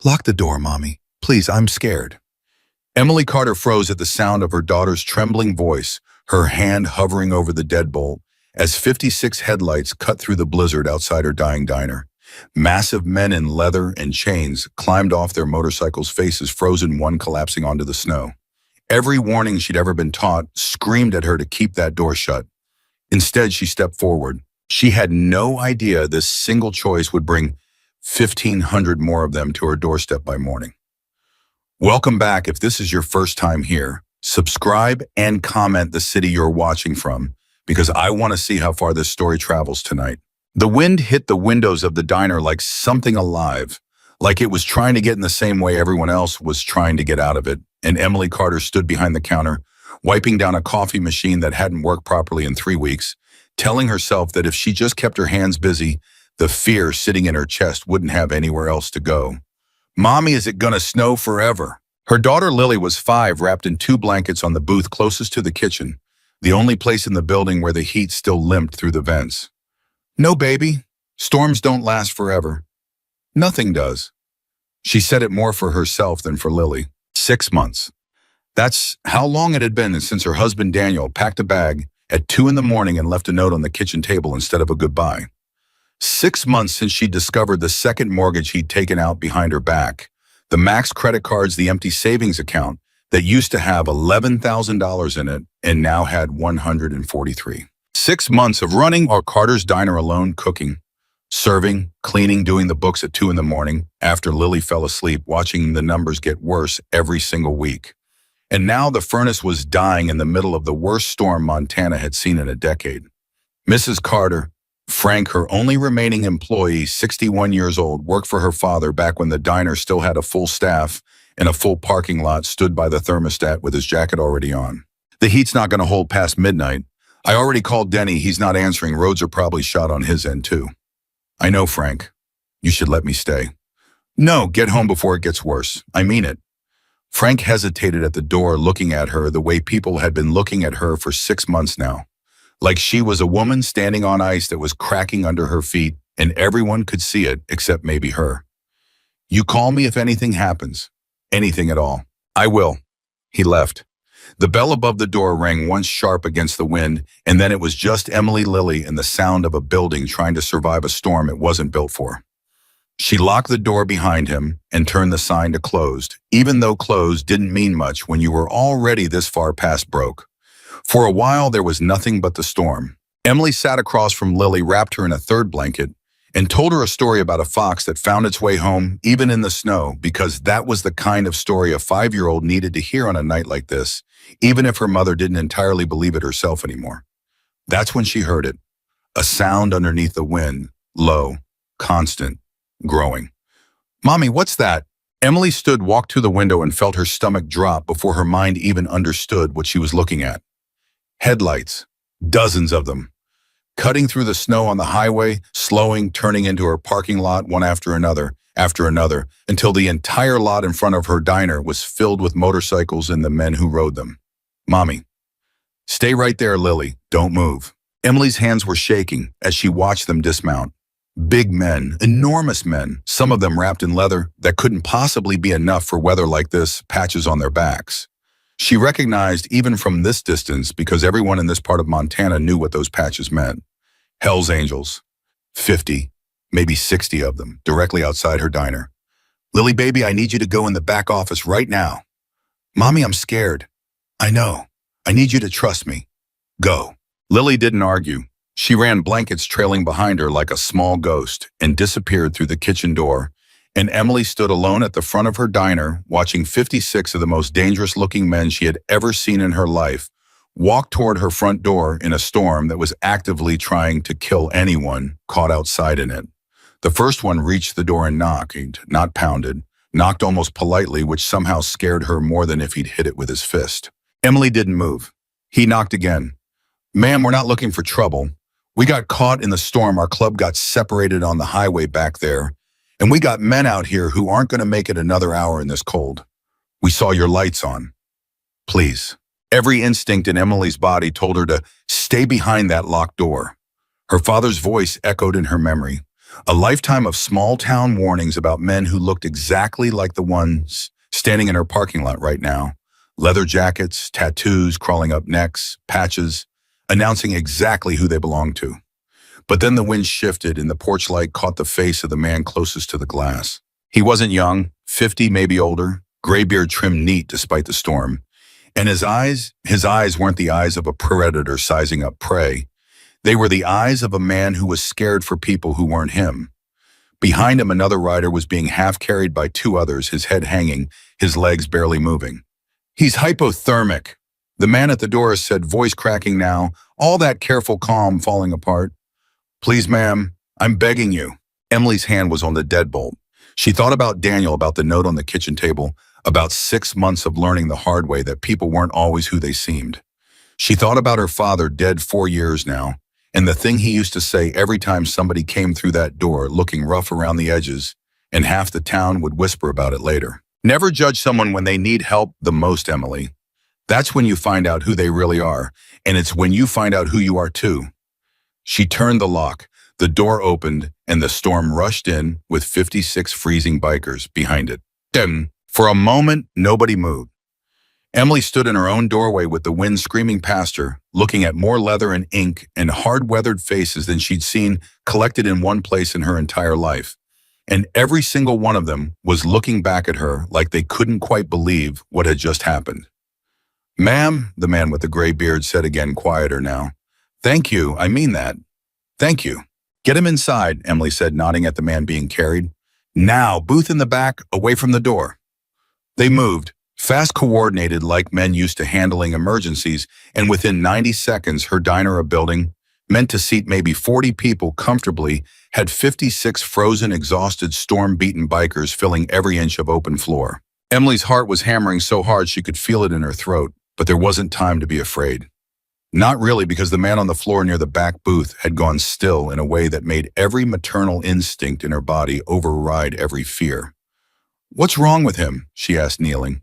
Lock the door, Mommy. Please, I'm scared. Emily Carter froze at the sound of her daughter's trembling voice, her hand hovering over the deadbolt, as 56 headlights cut through the blizzard outside her dying diner. Massive men in leather and chains climbed off their motorcycles, faces frozen, one collapsing onto the snow. Every warning she'd ever been taught screamed at her to keep that door shut. Instead, she stepped forward. She had no idea this single choice would bring 1,500 more of them to her doorstep by morning. Welcome back. If this is your first time here, subscribe and comment the city you're watching from, because I want to see how far this story travels tonight. The wind hit the windows of the diner like something alive, like it was trying to get in the same way everyone else was trying to get out of it, and Emily Carter stood behind the counter, wiping down a coffee machine that hadn't worked properly in 3 weeks, telling herself that if she just kept her hands busy, the fear sitting in her chest wouldn't have anywhere else to go. Mommy, is it gonna snow forever? Her daughter Lily was 5, wrapped in 2 blankets on the booth closest to the kitchen, the only place in the building where the heat still limped through the vents. No, baby. Storms don't last forever. Nothing does. She said it more for herself than for Lily. 6 months. That's how long it had been since her husband Daniel packed a bag at 2 in the morning and left a note on the kitchen table instead of a goodbye. 6 months since she discovered the second mortgage he'd taken out behind her back, the Max credit cards, the empty savings account that used to have $11,000 in it and now had 143. 6 months of running our Carter's diner alone, cooking, serving, cleaning, doing the books at 2 in the morning after Lily fell asleep, watching the numbers get worse every single week. And now the furnace was dying in the middle of the worst storm Montana had seen in a decade. Mrs. Carter, Frank, her only remaining employee, 61 years old, worked for her father back when the diner still had a full staff and a full parking lot, stood by the thermostat with his jacket already on. The heat's not going to hold past midnight. I already called Denny. He's not answering. Roads are probably shot on his end too. I know, Frank. You should let me stay. No, get home before it gets worse. I mean it. Frank hesitated at the door, looking at her the way people had been looking at her for 6 months now. Like she was a woman standing on ice that was cracking under her feet, and everyone could see it except maybe her. You call me if anything happens. Anything at all. I will. He left. The bell above the door rang once sharp against the wind, and then it was just Emily, Lily, and the sound of a building trying to survive a storm it wasn't built for. She locked the door behind him and turned the sign to closed, even though closed didn't mean much when you were already this far past broke. For a while, there was nothing but the storm. Emily sat across from Lily, wrapped her in a third blanket, and told her a story about a fox that found its way home, even in the snow, because that was the kind of story a 5-year-old needed to hear on a night like this, even if her mother didn't entirely believe it herself anymore. That's when she heard it, a sound underneath the wind, low, constant, growing. Mommy, what's that? Emily stood, walked to the window, and felt her stomach drop before her mind even understood what she was looking at. Headlights, dozens of them, cutting through the snow on the highway, slowing, turning into her parking lot one after another, until the entire lot in front of her diner was filled with motorcycles and the men who rode them. Mommy, stay right there, Lily. Don't move. Emily's hands were shaking as she watched them dismount. Big men, enormous men, some of them wrapped in leather that couldn't possibly be enough for weather like this, patches on their backs. She recognized even from this distance, because everyone in this part of Montana knew what those patches meant. HELLS Angels, 50, maybe 60 of them, directly outside her diner. Lily, baby, I need you to go in the back office right now. Mommy, I'm scared. I know. I need you to trust me. Go. Lily didn't argue. She ran, blankets trailing behind her like a small ghost, and disappeared through the kitchen door, and Emily stood alone at the front of her diner, watching 56 of the most dangerous-looking men she had ever seen in her life walk toward her front door in a storm that was actively trying to kill anyone caught outside in it. The first one reached the door and knocked, not pounded, knocked almost politely, which somehow scared her more than if he'd hit it with his fist. Emily didn't move. He knocked again. Ma'am, we're not looking for trouble. We got caught in the storm. Our club got separated on the highway back there, and we got men out here who aren't going to make it another hour in this cold. We saw your lights on. Please. Every instinct in Emily's body told her to stay behind that locked door. Her father's voice echoed in her memory. A lifetime of small-town warnings about men who looked exactly like the ones standing in her parking lot right now. Leather jackets, tattoos crawling up necks, patches, announcing exactly who they belonged to. But then the wind shifted and the porch light caught the face of the man closest to the glass. He wasn't young, 50, maybe older, gray beard trimmed neat despite the storm. And his eyes weren't the eyes of a predator sizing up prey. They were the eyes of a man who was scared for people who weren't him. Behind him, another rider was being half carried by two others, his head hanging, his legs barely moving. "He's hypothermic," the man at the door said, voice cracking now, all that careful calm falling apart. "Please, ma'am, I'm begging you." Emily's hand was on the deadbolt. She thought about Daniel, about the note on the kitchen table, about 6 months of learning the hard way that people weren't always who they seemed. She thought about her father, dead 4 years now, and the thing he used to say every time somebody came through that door, looking rough around the edges, and half the town would whisper about it later. Never judge someone when they need help the most, Emily. That's when you find out who they really are, and it's when you find out who you are too. She turned the lock, the door opened, and the storm rushed in with 56 freezing bikers behind it. Then, for a moment, nobody moved. Emily stood in her own doorway with the wind screaming past her, looking at more leather and ink and hard-weathered faces than she'd seen collected in one place in her entire life. And every single one of them was looking back at her like they couldn't quite believe what had just happened. "Ma'am," the man with the gray beard said again, quieter now. "Thank you, I mean that. Thank you." "Get him inside," Emily said, nodding at the man being carried. "Now, booth in the back, away from the door." They moved, fast coordinated like men used to handling emergencies, and within 90 seconds, her diner, a building meant to seat maybe 40 people comfortably, had 56 frozen, exhausted, storm-beaten bikers filling every inch of open floor. Emily's heart was hammering so hard she could feel it in her throat, but there wasn't time to be afraid. Not really, because the man on the floor near the back booth had gone still in a way that made every maternal instinct in her body override every fear. "What's wrong with him?" she asked, kneeling.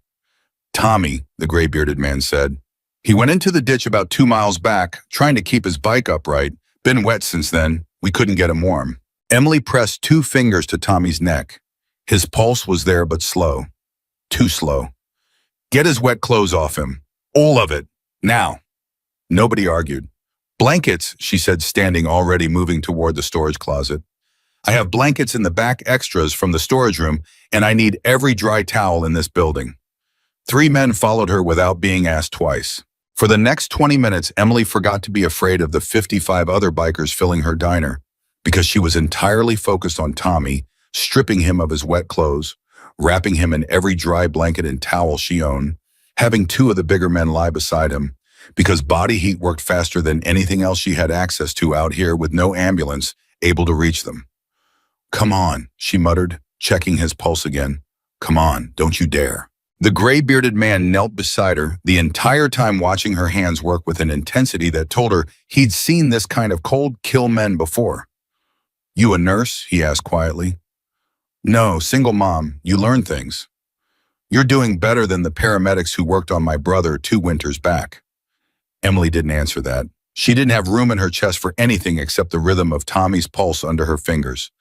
"Tommy," the gray-bearded man said. "He went into the ditch about 2 miles back, trying to keep his bike upright. Been wet since then. We couldn't get him warm." Emily pressed 2 fingers to Tommy's neck. His pulse was there, but slow. Too slow. "Get his wet clothes off him. All of it. Now." Nobody argued. "Blankets," she said, standing, already moving toward the storage closet. "I have blankets in the back, extras from the storage room, and I need every dry towel in this building." 3 men followed her without being asked twice. For the next 20 minutes, Emily forgot to be afraid of the 55 other bikers filling her diner, because she was entirely focused on Tommy, stripping him of his wet clothes, wrapping him in every dry blanket and towel she owned, having 2 of the bigger men lie beside him, because body heat worked faster than anything else she had access to out here, with no ambulance able to reach them. "Come on," she muttered, checking his pulse again. "Come on, don't you dare." The gray-bearded man knelt beside her, the entire time watching her hands work with an intensity that told her he'd seen this kind of cold kill men before. "You a nurse?" he asked quietly. "No, single mom. You learn things. You're doing better than the paramedics who worked on my brother 2 winters back." Emily didn't answer that. She didn't have room in her chest for anything except the rhythm of Tommy's pulse under her fingers.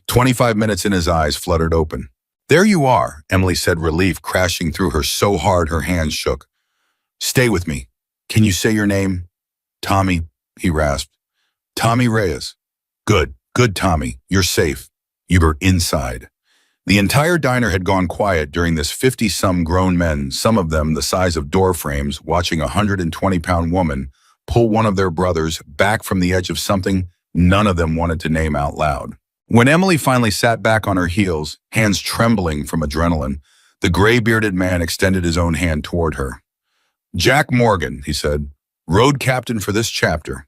25 minutes in, his eyes fluttered open. "There you are," Emily said, relief crashing through her so hard her hands shook. "Stay with me. Can you say your name?" "Tommy," he rasped. "Tommy Reyes." "Good, good, Tommy. You're safe. You're inside." The entire diner had gone quiet during this 50-some grown men, some of them the size of door frames, watching a 120-pound woman pull one of their brothers back from the edge of something none of them wanted to name out loud. When Emily finally sat back on her heels, hands trembling from adrenaline, the gray-bearded man extended his own hand toward her. "Jack Morgan," he said, "road captain for this chapter.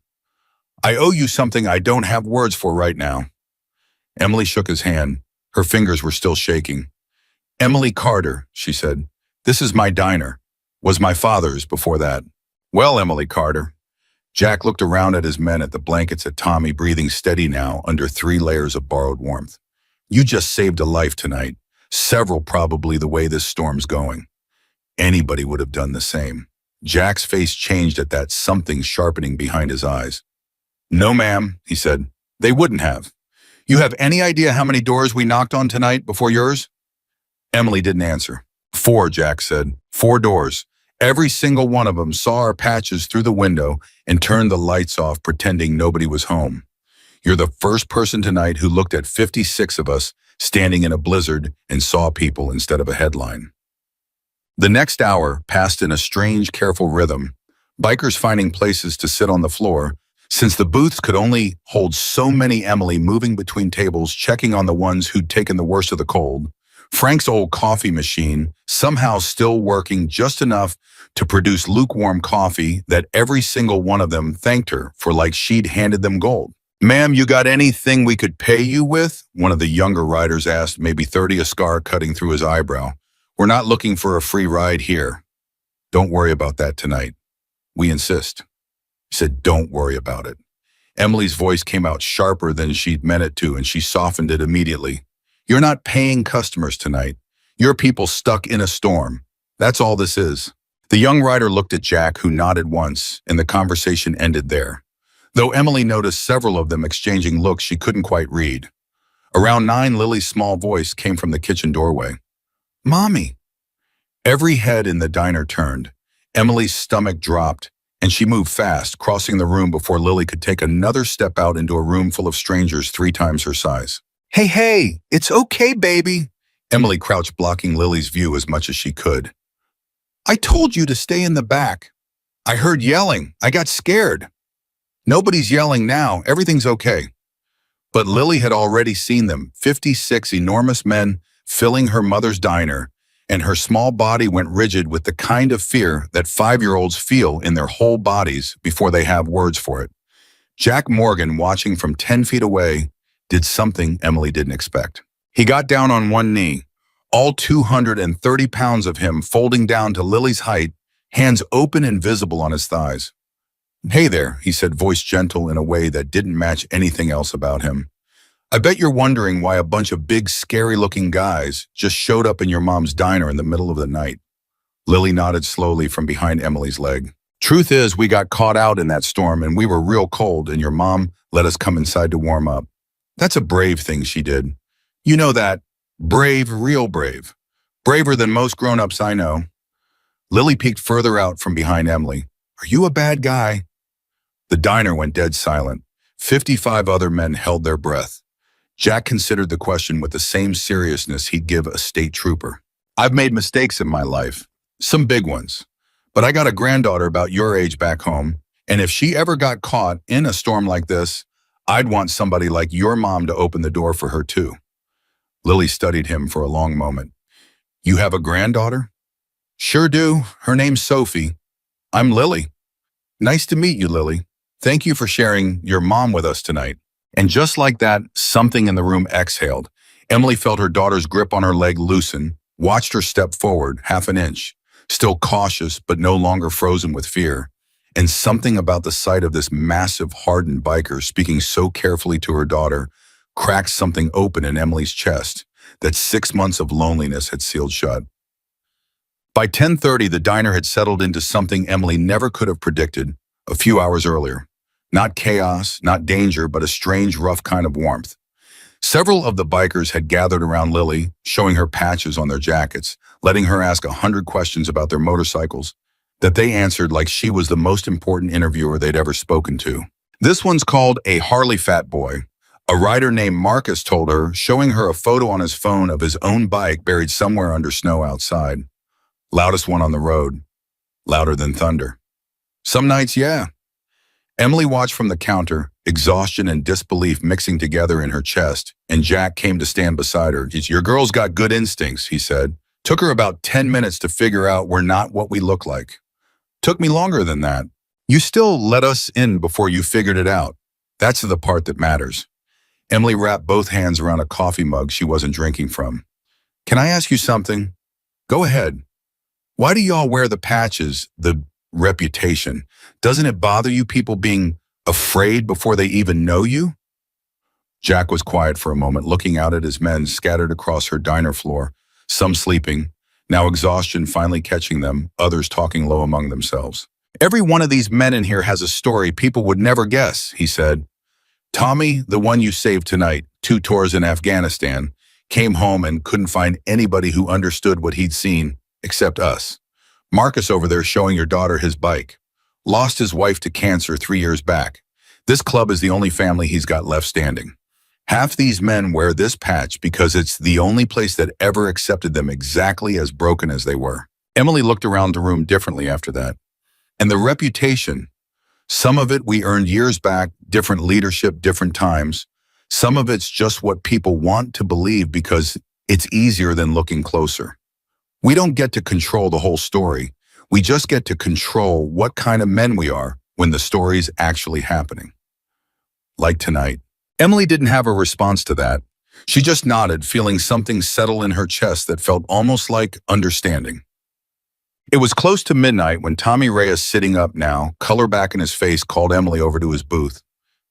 I owe you something I don't have words for right now." Emily shook his hand. Her fingers were still shaking. "Emily Carter," she said. "This is my diner. Was my father's before that." "Well, Emily Carter." Jack looked around at his men, at the blankets, at Tommy, breathing steady now under 3 layers of borrowed warmth. "You just saved a life tonight. Several, probably, the way this storm's going. Anybody would have done the same." Jack's face changed at that, something sharpening behind his eyes. "No, ma'am," he said. "They wouldn't have. You have any idea how many doors we knocked on tonight before yours? Emily didn't answer. 4, Jack said. 4 doors. Every single one of them saw our patches through the window and turned the lights off, pretending nobody was home. You're the first person tonight who looked at 56 of us standing in a blizzard and saw people instead of a headline. The next hour passed in a strange, careful rhythm, bikers finding places to sit on the floor, since the booths could only hold so many. Emily moving between tables, checking on the ones who'd taken the worst of the cold. Frank's old coffee machine somehow still working just enough to produce lukewarm coffee that every single one of them thanked her for, like she'd handed them gold. "Ma'am, you got anything we could pay you with?" one of the younger riders asked, maybe 30, a scar cutting through his eyebrow. "We're not looking for a free ride here." "Don't worry about that tonight. We insist." He said, "Don't worry about it." Emily's voice came out sharper than she'd meant it to, and she softened it immediately. "You're not paying customers tonight. You're people stuck in a storm. That's all this is." The young rider looked at Jack, who nodded once, and the conversation ended there, though Emily noticed several of them exchanging looks she couldn't quite read. Around 9, Lily's small voice came from the kitchen doorway. "Mommy." Every head in the diner turned. Emily's stomach dropped, and she moved fast, crossing the room before Lily could take another step out into a room full of strangers 3 times her size. Hey, it's okay, baby." Emily crouched, blocking Lily's view as much as she could. "I told you to stay in the back. I heard yelling. I got scared." "Nobody's yelling now. Everything's okay." But Lily had already seen them, 56 enormous men filling her mother's diner, and her small body went rigid with the kind of fear that 5-year-olds feel in their whole bodies before they have words for it. Jack Morgan, watching from 10 feet away, did something Emily didn't expect. He got down on one knee, all 230 pounds of him folding down to Lily's height, hands open and visible on his thighs. "Hey there," he said, voice gentle in a way that didn't match anything else about him. "I bet you're wondering why a bunch of big, scary-looking guys just showed up in your mom's diner in the middle of the night." Lily nodded slowly from behind Emily's leg. "Truth is, we got caught out in that storm and we were real cold, and your mom let us come inside to warm up. That's a brave thing she did. You know that. Brave, real brave. Braver than most grown-ups I know." Lily peeked further out from behind Emily. "Are you a bad guy?" The diner went dead silent. 55 other men held their breath. Jack considered the question with the same seriousness he'd give a state trooper. "I've made mistakes in my life. Some big ones. But I got a granddaughter about your age back home, and if she ever got caught in a storm like this, I'd want somebody like your mom to open the door for her too." Lily studied him for a long moment. "You have a granddaughter?" "Sure do. Her name's Sophie. I'm Lily." "Nice to meet you, Lily. Thank you for sharing your mom with us tonight." And just like that, something in the room exhaled. Emily felt her daughter's grip on her leg loosen, watched her step forward 1/2 inch, still cautious but no longer frozen with fear. And something about the sight of this massive, hardened biker speaking so carefully to her daughter cracked something open in Emily's chest that 6 months of loneliness had sealed shut. By 10:30, the diner had settled into something Emily never could have predicted a few hours earlier. Not chaos, not danger, but a strange, rough kind of warmth. Several of the bikers had gathered around Lily, showing her patches on their jackets, letting her ask 100 questions about their motorcycles that they answered like she was the most important interviewer they'd ever spoken to. "This one's called a Harley Fat Boy," a rider named Marcus told her, showing her a photo on his phone of his own bike buried somewhere under snow outside. "Loudest one on the road. Louder than thunder." "Some nights, yeah." Emily watched from the counter, exhaustion and disbelief mixing together in her chest, and Jack came to stand beside her. "Your girl's got good instincts," he said. "Took her about 10 minutes to figure out we're not what we look like." "Took me longer than that." "You still let us in before you figured it out. That's the part that matters." Emily wrapped both hands around a coffee mug she wasn't drinking from. "Can I ask you something?" "Go ahead." "Why do y'all wear the patches, the reputation? Doesn't it bother you people being afraid before they even know you?" Jack was quiet for a moment, looking out at his men scattered across her diner floor, some sleeping, now exhaustion finally catching them, others talking low among themselves. "Every one of these men in here has a story people would never guess," he said. Tommy, the one you saved tonight, 2 tours in Afghanistan, came home and couldn't find anybody who understood what he'd seen, except us. Marcus over there showing your daughter his bike. Lost his wife to cancer 3 years back. This club is the only family he's got left standing. Half these men wear this patch because it's the only place that ever accepted them exactly as broken as they were. Emily looked around the room differently after that. And the reputation, some of it we earned years back, different leadership, different times. Some of it's just what people want to believe because it's easier than looking closer. We don't get to control the whole story. We just get to control what kind of men we are when the story's actually happening. Like tonight. Emily didn't have a response to that. She just nodded, feeling something settle in her chest that felt almost like understanding. It was close to midnight when Tommy Reyes, sitting up now, color back in his face, called Emily over to his booth.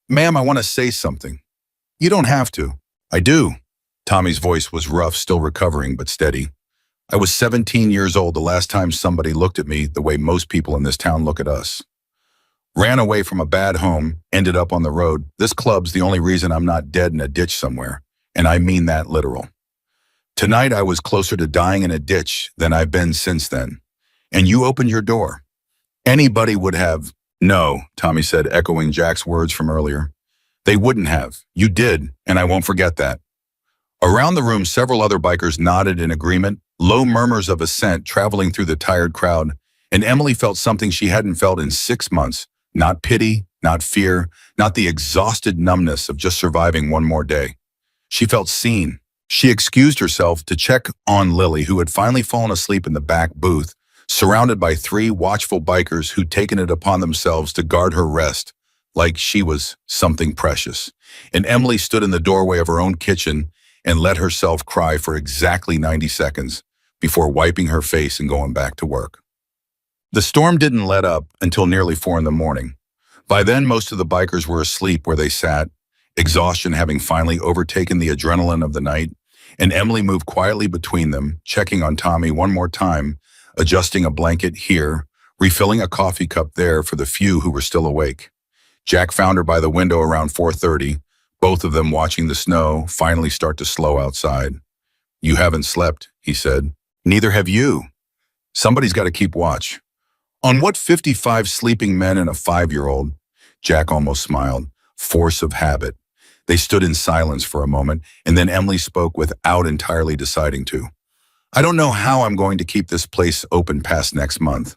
"Ma'am, I want to say something." "You don't have to." "I do." Tommy's voice was rough, still recovering, but steady. "I was 17 years old the last time somebody looked at me the way most people in this town look at us. Ran away from a bad home, ended up on the road. This club's the only reason I'm not dead in a ditch somewhere, and I mean that literal. Tonight I was closer to dying in a ditch than I've been since then. And you opened your door. Anybody would have." "No," Tommy said, echoing Jack's words from earlier. "They wouldn't have. You did, and I won't forget that." Around the room, several other bikers nodded in agreement, low murmurs of assent traveling through the tired crowd, and Emily felt something she hadn't felt in 6 months. Not pity, not fear, not the exhausted numbness of just surviving one more day. She felt seen. She excused herself to check on Lily, who had finally fallen asleep in the back booth, surrounded by 3 watchful bikers who'd taken it upon themselves to guard her rest, like she was something precious. And Emily stood in the doorway of her own kitchen and let herself cry for exactly 90 seconds before wiping her face and going back to work. The storm didn't let up until nearly 4 in the morning. By then, most of the bikers were asleep where they sat, exhaustion having finally overtaken the adrenaline of the night, and Emily moved quietly between them, checking on Tommy one more time, adjusting a blanket here, refilling a coffee cup there for the few who were still awake. Jack found her by the window around 4:30, both of them watching the snow finally start to slow outside. "You haven't slept," he said. "Neither have you. Somebody's got to keep watch." "On what 55 sleeping men and a 5-year-old? Jack almost smiled. Force of habit. They stood in silence for a moment, and then Emily spoke without entirely deciding to. "I don't know how I'm going to keep this place open past next month."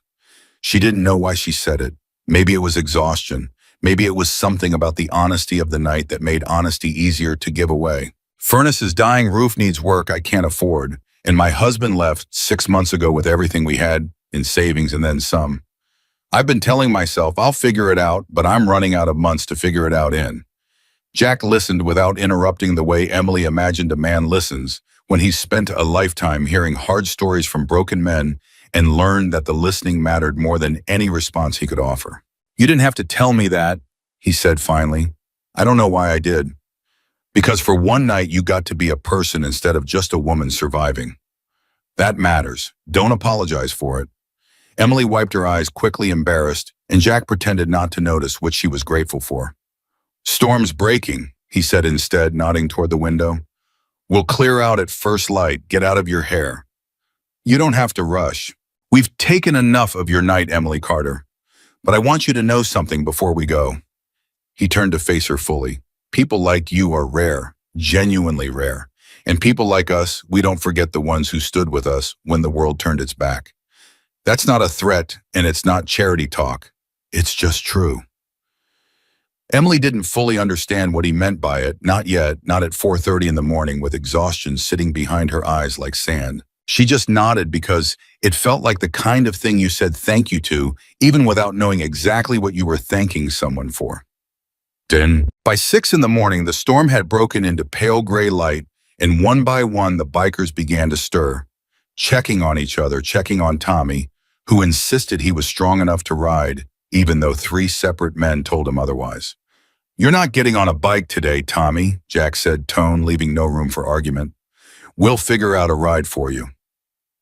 She didn't know why she said it. Maybe it was exhaustion. Maybe it was something about the honesty of the night that made honesty easier to give away. "Furnace is dying, roof needs work I can't afford, and my husband left 6 months ago with everything we had in savings and then some. I've been telling myself I'll figure it out, but I'm running out of months to figure it out in." Jack listened without interrupting the way Emily imagined a man listens when he's spent a lifetime hearing hard stories from broken men and learned that the listening mattered more than any response he could offer. "You didn't have to tell me that," he said finally. "I don't know why I did. Because for one night you got to be a person instead of just a woman surviving. That matters. Don't apologize for it." Emily wiped her eyes, quickly embarrassed, and Jack pretended not to notice what she was grateful for. "Storm's breaking," he said instead, nodding toward the window. "We'll clear out at first light. Get out of your hair. You don't have to rush. We've taken enough of your night, Emily Carter. But I want you to know something before we go." He turned to face her fully. "People like you are rare, genuinely rare. And people like us, we don't forget the ones who stood with us when the world turned its back. That's not a threat, and it's not charity talk. It's just true." Emily didn't fully understand what he meant by it, not yet, not at 4:30 in the morning with exhaustion sitting behind her eyes like sand. She just nodded because it felt like the kind of thing you said thank you to, even without knowing exactly what you were thanking someone for. Then, by 6 in the morning, the storm had broken into pale gray light, and one by one the bikers began to stir, checking on each other, checking on Tommy, who insisted he was strong enough to ride, even though 3 separate men told him otherwise. "You're not getting on a bike today, Tommy," Jack said, tone leaving no room for argument. "We'll figure out a ride for you.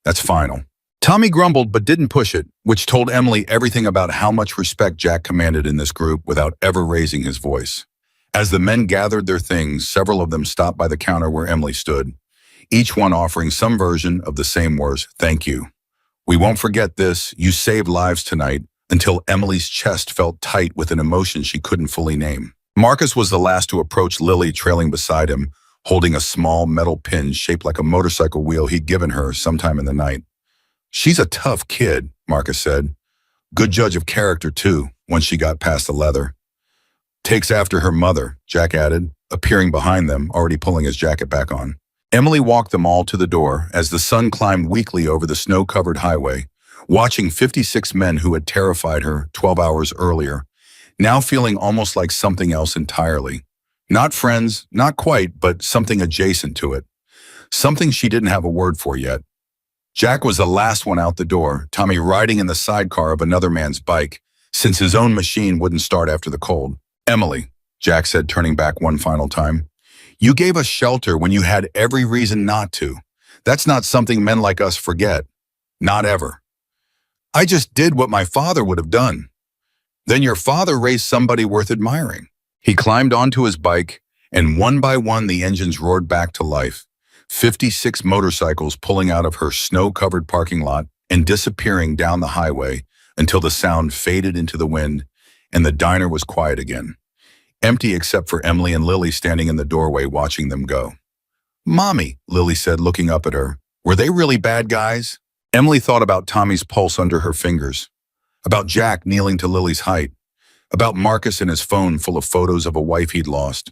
That's final." Tommy grumbled but didn't push it, which told Emily everything about how much respect Jack commanded in this group without ever raising his voice. As the men gathered their things, several of them stopped by the counter where Emily stood, each one offering some version of the same words, "Thank you. We won't forget this. You saved lives tonight," until Emily's chest felt tight with an emotion she couldn't fully name. Marcus was the last to approach Lily, trailing beside him, holding a small metal pin shaped like a motorcycle wheel he'd given her sometime in the night. "She's a tough kid," Marcus said. "Good judge of character, too, once she got past the leather." "Takes after her mother," Jack added, appearing behind them, already pulling his jacket back on. Emily walked them all to the door as the sun climbed weakly over the snow-covered highway, watching 56 men who had terrified her 12 hours earlier, now feeling almost like something else entirely. Not friends, not quite, but something adjacent to it. Something she didn't have a word for yet. Jack was the last one out the door, Tommy riding in the sidecar of another man's bike, since his own machine wouldn't start after the cold. "Emily," Jack said, turning back one final time, "you gave us shelter when you had every reason not to. That's not something men like us forget. Not ever." "I just did what my father would have done." "Then your father raised somebody worth admiring." He climbed onto his bike, and one by one the engines roared back to life. 56 motorcycles pulling out of her snow-covered parking lot and disappearing down the highway until the sound faded into the wind and the diner was quiet again. Empty except for Emily and Lily standing in the doorway watching them go. "Mommy," Lily said, looking up at her, "were they really bad guys?" Emily thought about Tommy's pulse under her fingers, about Jack kneeling to Lily's height, about Marcus and his phone full of photos of a wife he'd lost,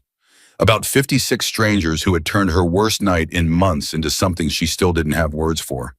about 56 strangers who had turned her worst night in months into something she still didn't have words for.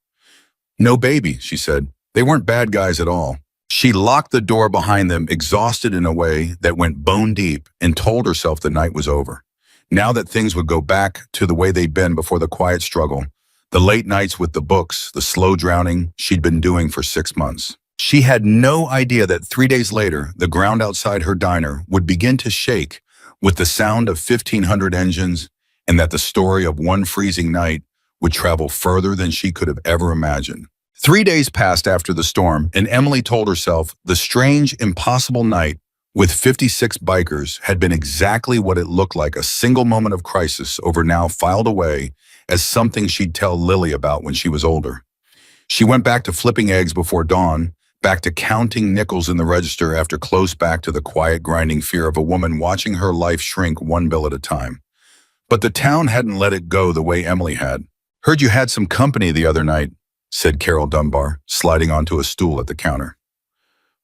"No, baby," she said. "They weren't bad guys at all." She locked the door behind them, exhausted in a way that went bone deep, and told herself the night was over. Now that things would go back to the way they'd been before the quiet struggle, the late nights with the books, the slow drowning she'd been doing for 6 months. She had no idea that 3 days later, the ground outside her diner would begin to shake with the sound of 1,500 engines, and that the story of one freezing night would travel further than she could have ever imagined. 3 days passed after the storm, and Emily told herself the strange, impossible night with 56 bikers had been exactly what it looked like, a single moment of crisis over now filed away as something she'd tell Lily about when she was older. She went back to flipping eggs before dawn, back to counting nickels in the register after close back to the quiet grinding fear of a woman watching her life shrink one bill at a time. But the town hadn't let it go the way Emily had. "Heard you had some company the other night," said Carol Dunbar, sliding onto a stool at the counter.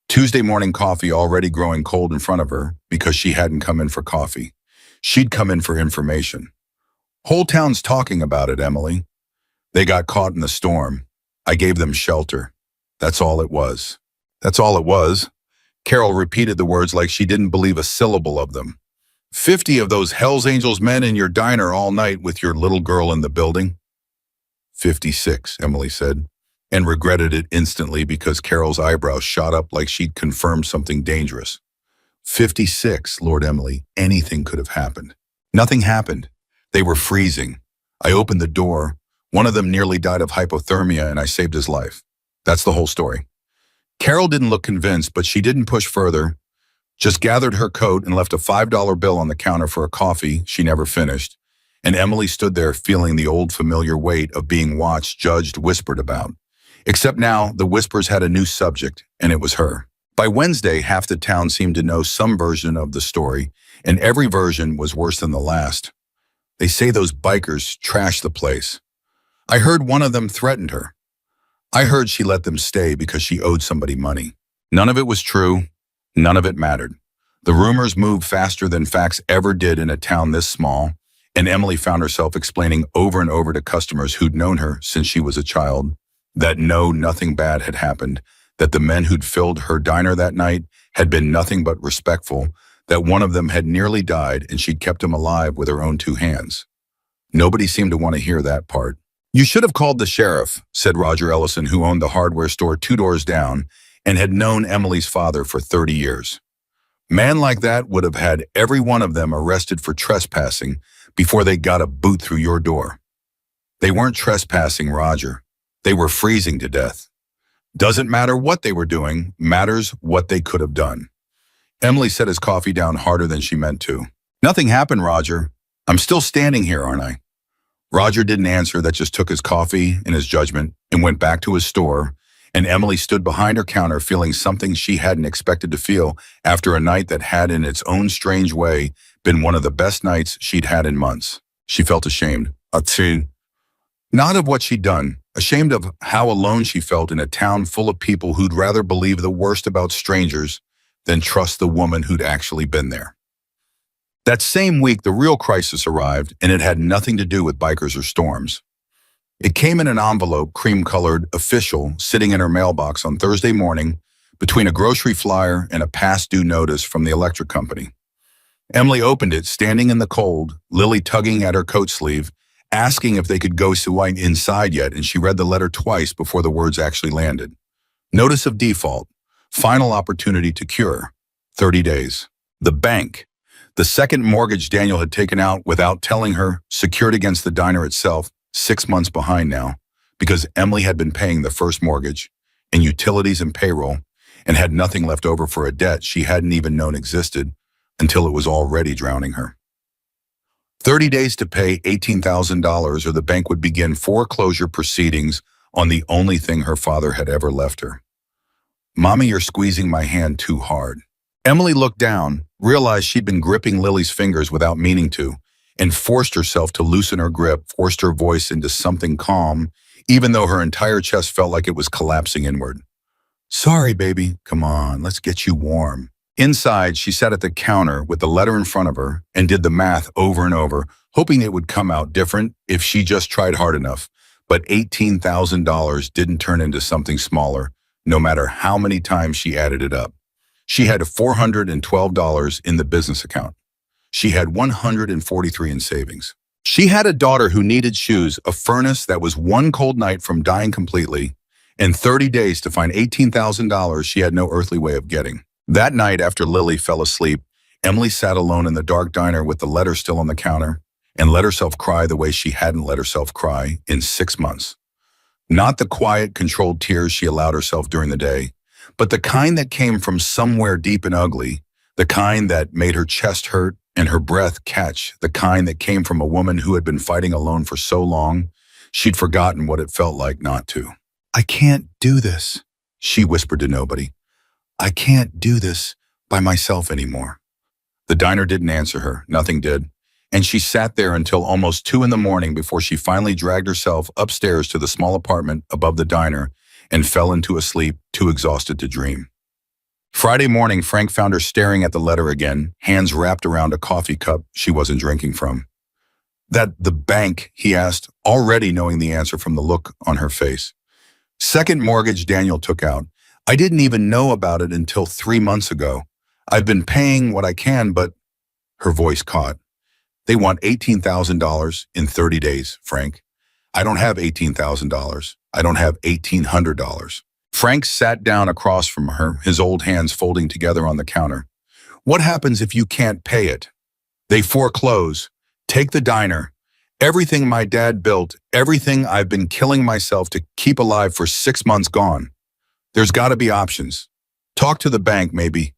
Tuesday morning coffee already growing cold in front of her because she hadn't come in for coffee. She'd come in for information. "Whole town's talking about it, Emily. They got caught in the storm. I gave them shelter. That's all it was." "That's all it was?" Carol repeated the words like she didn't believe a syllable of them. 50 of those Hells Angels men in your diner all night with your little girl in the building?" 56, Emily said, and regretted it instantly because Carol's eyebrows shot up like she'd confirmed something dangerous. 56, Lord Emily, anything could have happened. Nothing happened. They were freezing. I opened the door. One of them nearly died of hypothermia and I saved his life. That's the whole story. Carol didn't look convinced, but she didn't push further, just gathered her coat and left a $5 bill on the counter for a coffee she never finished, and Emily stood there feeling the old familiar weight of being watched, judged, whispered about. Except now, the whispers had a new subject, and it was her. By Wednesday, half the town seemed to know some version of the story, and every version was worse than the last. "They say those bikers trashed the place. I heard one of them threatened her. I heard she let them stay because she owed somebody money." None of it was true. None of it mattered. The rumors moved faster than facts ever did in a town this small, and Emily found herself explaining over and over to customers who'd known her since she was a child that no, nothing bad had happened, that the men who'd filled her diner that night had been nothing but respectful, that one of them had nearly died and she'd kept him alive with her own 2 hands. Nobody seemed to want to hear that part. "You should have called the sheriff," said Roger Ellison, who owned the hardware store 2 doors down and had known Emily's father for 30 years. "Man like that would have had every one of them arrested for trespassing before they got a boot through your door." "They weren't trespassing, Roger. They were freezing to death. Doesn't matter what they were doing, matters what they could have done." Emily set his coffee down harder than she meant to. Nothing happened, Roger. I'm still standing here, aren't I? Roger didn't answer, that just took his coffee and his judgment and went back to his store, and Emily stood behind her counter feeling something she hadn't expected to feel after a night that had in its own strange way been one of the best nights she'd had in months. She felt ashamed. Not of what she'd done, ashamed of how alone she felt in a town full of people who'd rather believe the worst about strangers than trust the woman who'd actually been there. That same week, the real crisis arrived, and it had nothing to do with bikers or storms. It came in an envelope, cream-colored, official, sitting in her mailbox on Thursday morning between a grocery flyer and a past-due notice from the electric company. Emily opened it, standing in the cold, Lily tugging at her coat sleeve, asking if they could go inside yet, and she read the letter twice before the words actually landed. Notice of default. Final opportunity to cure. 30 days. The bank. The second mortgage Daniel had taken out without telling her, secured against the diner itself, 6 months behind now, because Emily had been paying the first mortgage, and utilities and payroll, and had nothing left over for a debt she hadn't even known existed until it was already drowning her. 30 days to pay $18,000 or the bank would begin foreclosure proceedings on the only thing her father had ever left her. Mommy, you're squeezing my hand too hard. Emily looked down, realized she'd been gripping Lily's fingers without meaning to, and forced herself to loosen her grip, forced her voice into something calm, even though her entire chest felt like it was collapsing inward. Sorry, baby. Come on, let's get you warm. Inside, she sat at the counter with the letter in front of her and did the math over and over, hoping it would come out different if she just tried hard enough. But $18,000 didn't turn into something smaller, no matter how many times she added it up. She had $412 in the business account. She had $143 in savings. She had a daughter who needed shoes, a furnace that was one cold night from dying completely, and 30 days to find $18,000 she had no earthly way of getting. That night, after Lily fell asleep, Emily sat alone in the dark diner with the letter still on the counter and let herself cry the way she hadn't let herself cry in 6 months. Not the quiet, controlled tears she allowed herself during the day, but the kind that came from somewhere deep and ugly, the kind that made her chest hurt and her breath catch, the kind that came from a woman who had been fighting alone for so long, she'd forgotten what it felt like not to. I can't do this, she whispered to nobody. I can't do this by myself anymore. The diner didn't answer her, nothing did, and she sat there until almost 2 a.m. before she finally dragged herself upstairs to the small apartment above the diner and fell into a sleep too exhausted to dream. Friday morning, Frank found her staring at the letter again, hands wrapped around a coffee cup she wasn't drinking from. That the bank, he asked, already knowing the answer from the look on her face. Second mortgage Daniel took out. I didn't even know about it until 3 months ago. I've been paying what I can, but her voice caught. They want $18,000 in 30 days, Frank. I don't have $18,000. I don't have $1,800. Frank sat down across from her, his old hands folding together on the counter. What happens if you can't pay it? They foreclose. Take the diner. Everything my dad built, everything I've been killing myself to keep alive for 6 months gone. There's got to be options. Talk to the bank, maybe.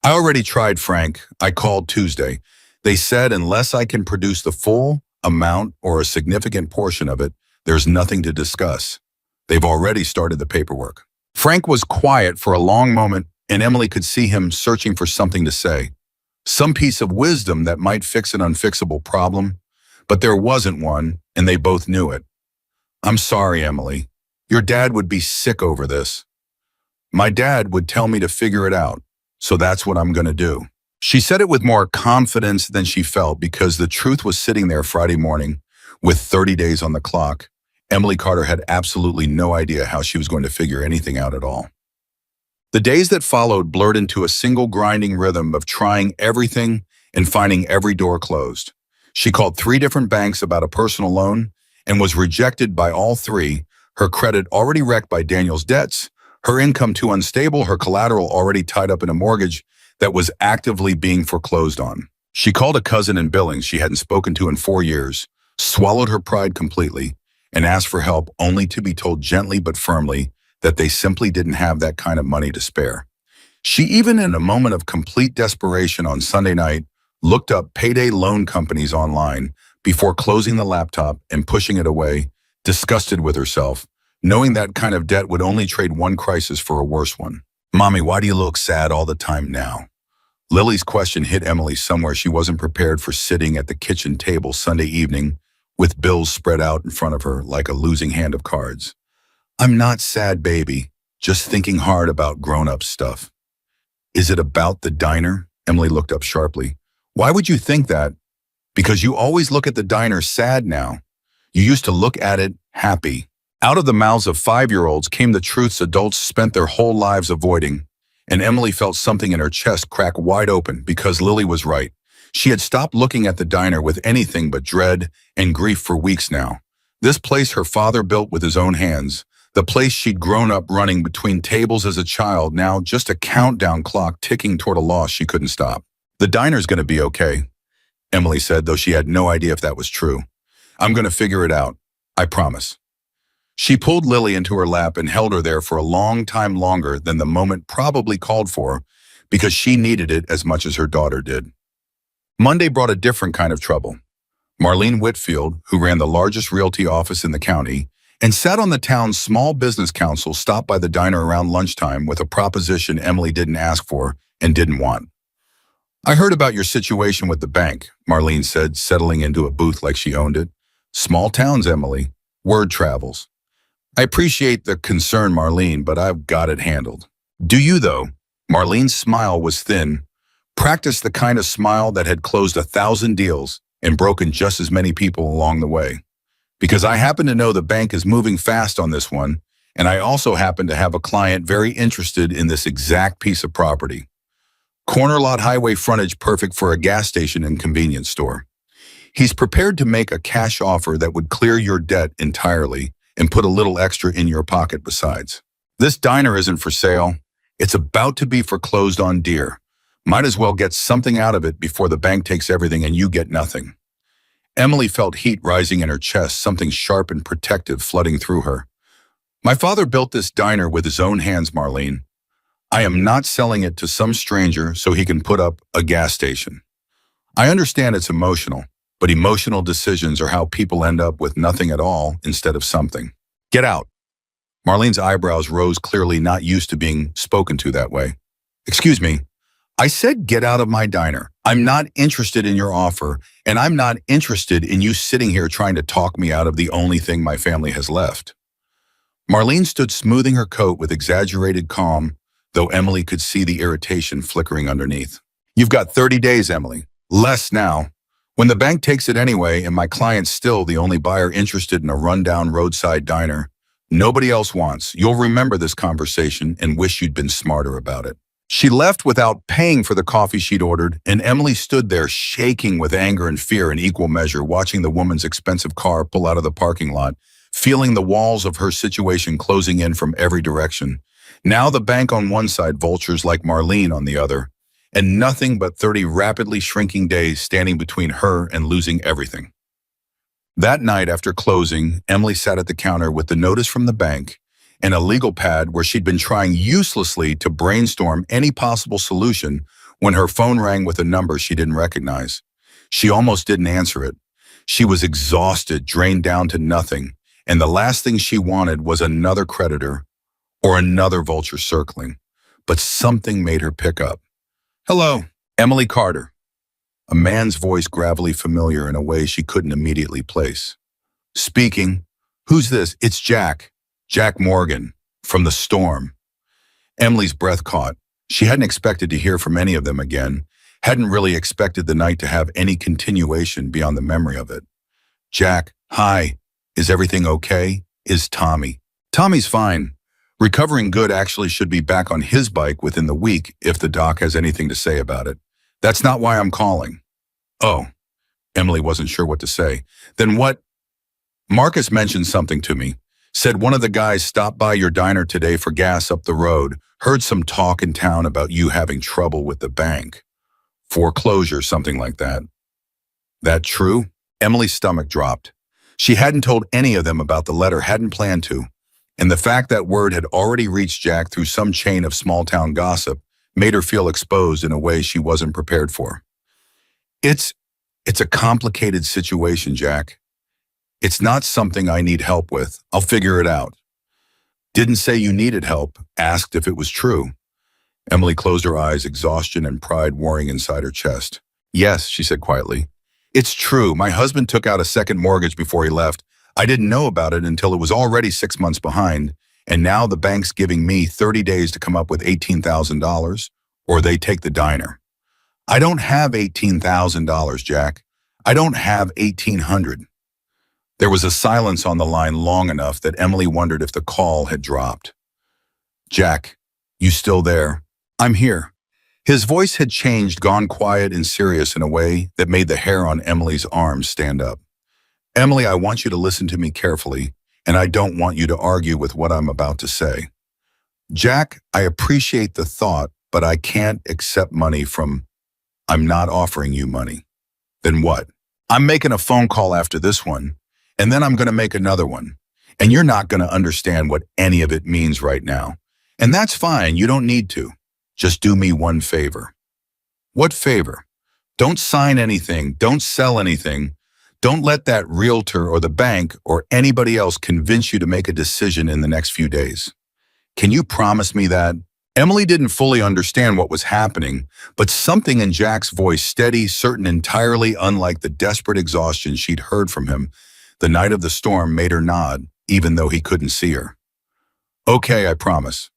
I already tried, Frank. I called Tuesday. They said unless I can produce the full amount or a significant portion of it, there's nothing to discuss. They've already started the paperwork. Frank was quiet for a long moment, and Emily could see him searching for something to say. Some piece of wisdom that might fix an unfixable problem, but there wasn't one, and they both knew it. I'm sorry, Emily. Your dad would be sick over this. My dad would tell me to figure it out, so that's what I'm going to do. She said it with more confidence than she felt because the truth was sitting there Friday morning with 30 days on the clock. Emily Carter had absolutely no idea how she was going to figure anything out at all. The days that followed blurred into a single grinding rhythm of trying everything and finding every door closed. She called 3 different banks about a personal loan and was rejected by all 3, her credit already wrecked by Daniel's debts, her income too unstable, her collateral already tied up in a mortgage that was actively being foreclosed on. She called a cousin in Billings she hadn't spoken to in 4 years, swallowed her pride completely, and asked for help only to be told gently but firmly that they simply didn't have that kind of money to spare. She even, in a moment of complete desperation on Sunday night, looked up payday loan companies online before closing the laptop and pushing it away, disgusted with herself, knowing that kind of debt would only trade one crisis for a worse one. Mommy, why do you look sad all the time now? Lily's question hit Emily somewhere she wasn't prepared for, sitting at the kitchen table Sunday evening with bills spread out in front of her like a losing hand of cards. I'm not sad, baby, just thinking hard about grown-up stuff. Is it about the diner? Emily looked up sharply. Why would you think that? Because you always look at the diner sad now. You used to look at it happy. Out of the mouths of 5-year-olds came the truths adults spent their whole lives avoiding, and Emily felt something in her chest crack wide open because Lily was right. She had stopped looking at the diner with anything but dread and grief for weeks now. This place her father built with his own hands, the place she'd grown up running between tables as a child, now just a countdown clock ticking toward a loss she couldn't stop. The diner's going to be okay, Emily said, though she had no idea if that was true. I'm going to figure it out. I promise. She pulled Lily into her lap and held her there for a long time, longer than the moment probably called for, because she needed it as much as her daughter did. Monday brought a different kind of trouble. Marlene Whitfield, who ran the largest realty office in the county and sat on the town's small business council, stopped by the diner around lunchtime with a proposition Emily didn't ask for and didn't want. I heard about your situation with the bank, Marlene said, settling into a booth like she owned it. Small towns, Emily. Word travels. I appreciate the concern, Marlene, but I've got it handled. Do you, though? Marlene's smile was thin, practiced the kind of smile that had closed 1,000 deals and broken just as many people along the way. Because I happen to know the bank is moving fast on this one, and I also happen to have a client very interested in this exact piece of property. Corner lot highway frontage, perfect for a gas station and convenience store. He's prepared to make a cash offer that would clear your debt entirely and put a little extra in your pocket besides. This diner isn't for sale. It's about to be foreclosed on, dear. Might as well get something out of it before the bank takes everything and you get nothing. Emily felt heat rising in her chest, something sharp and protective flooding through her. My father built this diner with his own hands, Marlene. I am not selling it to some stranger so he can put up a gas station. I understand it's emotional, but emotional decisions are how people end up with nothing at all instead of something. Get out. Marlene's eyebrows rose, clearly not used to being spoken to that way. Excuse me. I said get out of my diner. I'm not interested in your offer, and I'm not interested in you sitting here trying to talk me out of the only thing my family has left. Marlene stood smoothing her coat with exaggerated calm, though Emily could see the irritation flickering underneath. You've got 30 days, Emily. Less now. When the bank takes it anyway, and my client's still the only buyer interested in a rundown roadside diner nobody else wants, you'll remember this conversation and wish you'd been smarter about it. She left without paying for the coffee she'd ordered, and Emily stood there shaking with anger and fear in equal measure, watching the woman's expensive car pull out of the parking lot, feeling the walls of her situation closing in from every direction. Now the bank on one side, vultures like Marlene on the other, and nothing but 30 rapidly shrinking days standing between her and losing everything. That night after closing, Emily sat at the counter with the notice from the bank and a legal pad where she'd been trying uselessly to brainstorm any possible solution when her phone rang with a number she didn't recognize. She almost didn't answer it. She was exhausted, drained down to nothing, and the last thing she wanted was another creditor or another vulture circling. But something made her pick up. Hello, Emily Carter. A man's voice gravelly familiar in a way she couldn't immediately place. Speaking. Who's this? It's Jack. Jack Morgan. From the storm. Emily's breath caught. She hadn't expected to hear from any of them again, hadn't really expected the night to have any continuation beyond the memory of it. Jack, hi. Is everything okay? Is Tommy? Tommy's fine. Recovering good, actually should be back on his bike within the week if the doc has anything to say about it. That's not why I'm calling. Oh, Emily wasn't sure what to say. Then what? Marcus mentioned something to me. Said one of the guys stopped by your diner today for gas up the road. Heard some talk in town about you having trouble with the bank. Foreclosure, something like that. That true? Emily's stomach dropped. She hadn't told any of them about the letter, hadn't planned to. And the fact that word had already reached Jack through some chain of small-town gossip made her feel exposed in a way she wasn't prepared for. It's, it's a complicated situation, Jack. It's not something I need help with. I'll figure it out. Didn't say you needed help, asked if it was true. Emily closed her eyes, exhaustion and pride warring inside her chest. Yes, she said quietly. It's true. My husband took out a second mortgage before he left. I didn't know about it until it was already 6 months behind, and now the bank's giving me 30 days to come up with $18,000, or they take the diner. I don't have $18,000, Jack. I don't have 1,800. There was a silence on the line long enough that Emily wondered if the call had dropped. Jack, you still there? I'm here. His voice had changed, gone quiet and serious in a way that made the hair on Emily's arms stand up. Emily, I want you to listen to me carefully, and I don't want you to argue with what I'm about to say. Jack, I appreciate the thought, but I can't accept money from... I'm not offering you money. Then what? I'm making a phone call after this one, and then I'm going to make another one. And you're not going to understand what any of it means right now. And that's fine, you don't need to. Just do me one favor. What favor? Don't sign anything, don't sell anything. Don't let that realtor or the bank or anybody else convince you to make a decision in the next few days. Can you promise me that? Emily didn't fully understand what was happening, but something in Jack's voice, steady, certain, entirely unlike the desperate exhaustion she'd heard from him the night of the storm, made her nod, even though he couldn't see her. Okay, I promise.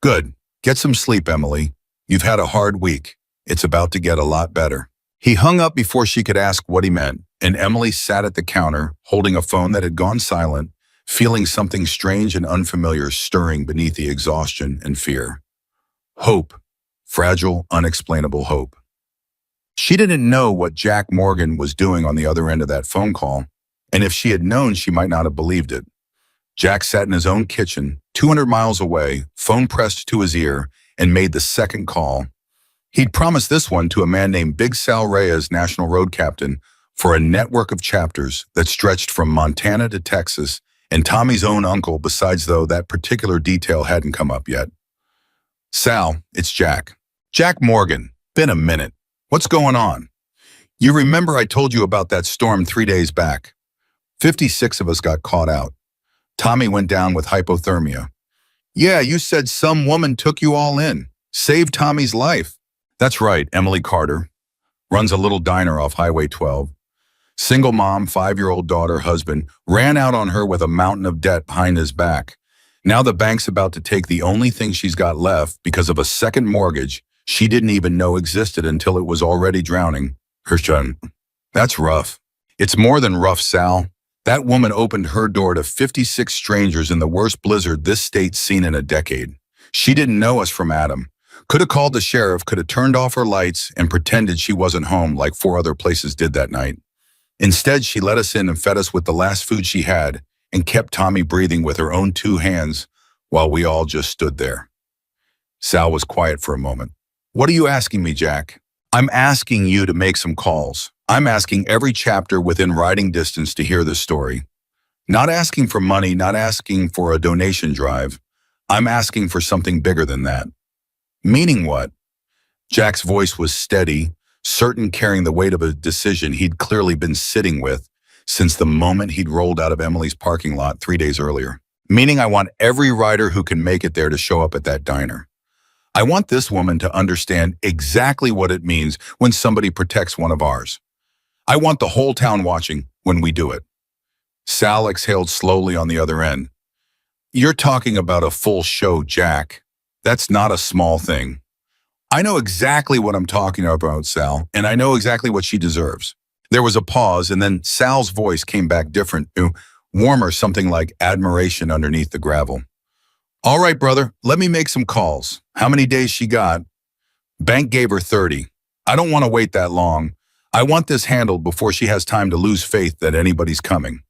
Good. Get some sleep, Emily. You've had a hard week. It's about to get a lot better. He hung up before she could ask what he meant, and Emily sat at the counter, holding a phone that had gone silent, feeling something strange and unfamiliar stirring beneath the exhaustion and fear. Hope. Fragile, unexplainable hope. She didn't know what Jack Morgan was doing on the other end of that phone call, and if she had known, she might not have believed it. Jack sat in his own kitchen, 200 miles away, phone pressed to his ear, and made the second call. He'd promised this one to a man named Big Sal Reyes, National Road Captain, for a network of chapters that stretched from Montana to Texas, and Tommy's own uncle, besides though that particular detail hadn't come up yet. Sal, it's Jack. Jack Morgan. Been a minute. What's going on? You remember I told you about that storm 3 days back. 56 of us got caught out. Tommy went down with hypothermia. Yeah, you said some woman took you all in. Saved Tommy's life. That's right, Emily Carter. Runs a little diner off Highway 12. Single mom, 5-year-old daughter, husband, ran out on her with a mountain of debt behind his back. Now the bank's about to take the only thing she's got left because of a second mortgage she didn't even know existed until it was already drowning her son. That's rough. It's more than rough, Sal. That woman opened her door to 56 strangers in the worst blizzard this state's seen in a decade. She didn't know us from Adam. Could have called the sheriff, could have turned off her lights and pretended she wasn't home like 4 other places did that night. Instead, she let us in and fed us with the last food she had and kept Tommy breathing with her own 2 hands while we all just stood there. Sal was quiet for a moment. What are you asking me, Jack? I'm asking you to make some calls. I'm asking every chapter within riding distance to hear this story. Not asking for money, not asking for a donation drive. I'm asking for something bigger than that. Meaning what? Jack's voice was steady, certain, carrying the weight of a decision he'd clearly been sitting with since the moment he'd rolled out of Emily's parking lot 3 days earlier. Meaning I want every rider who can make it there to show up at that diner. I want this woman to understand exactly what it means when somebody protects one of ours. I want the whole town watching when we do it. Sal exhaled slowly on the other end. You're talking about a full show, Jack. That's not a small thing. I know exactly what I'm talking about, Sal, and I know exactly what she deserves. There was a pause, and then Sal's voice came back different, warmer, something like admiration underneath the gravel. All right, brother, let me make some calls. How many days she got? Bank gave her 30. I don't want to wait that long. I want this handled before she has time to lose faith that anybody's coming.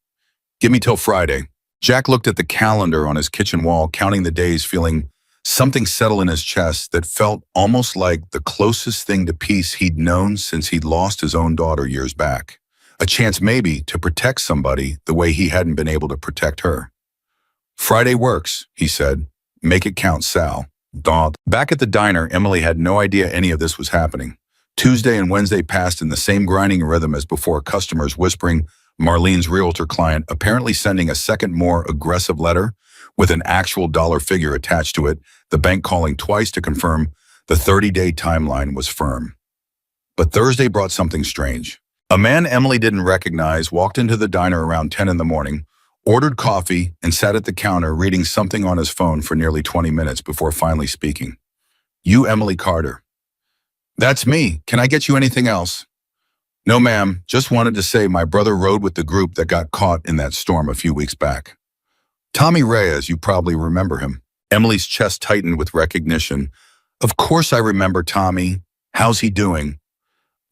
Give me till Friday. Jack looked at the calendar on his kitchen wall, counting the days, feeling something settle in his chest that felt almost like the closest thing to peace he'd known since he'd lost his own daughter years back. A chance maybe to protect somebody the way he hadn't been able to protect her. Friday works, he said. Make it count, Sal. Back at the diner, Emily had no idea any of this was happening. Tuesday and Wednesday passed in the same grinding rhythm as before, customers whispering, Marlene's realtor client apparently sending a second more aggressive letter with an actual dollar figure attached to it, the bank calling twice to confirm the 30-day timeline was firm. But Thursday brought something strange. A man Emily didn't recognize walked into the diner around 10 in the morning, ordered coffee, and sat at the counter reading something on his phone for nearly 20 minutes before finally speaking. "You, Emily Carter." "That's me. Can I get you anything else?" "No, ma'am. Just wanted to say my brother rode with the group that got caught in that storm a few weeks back." "Tommy Reyes, you probably remember him." Emily's chest tightened with recognition. "Of course I remember Tommy. How's he doing?"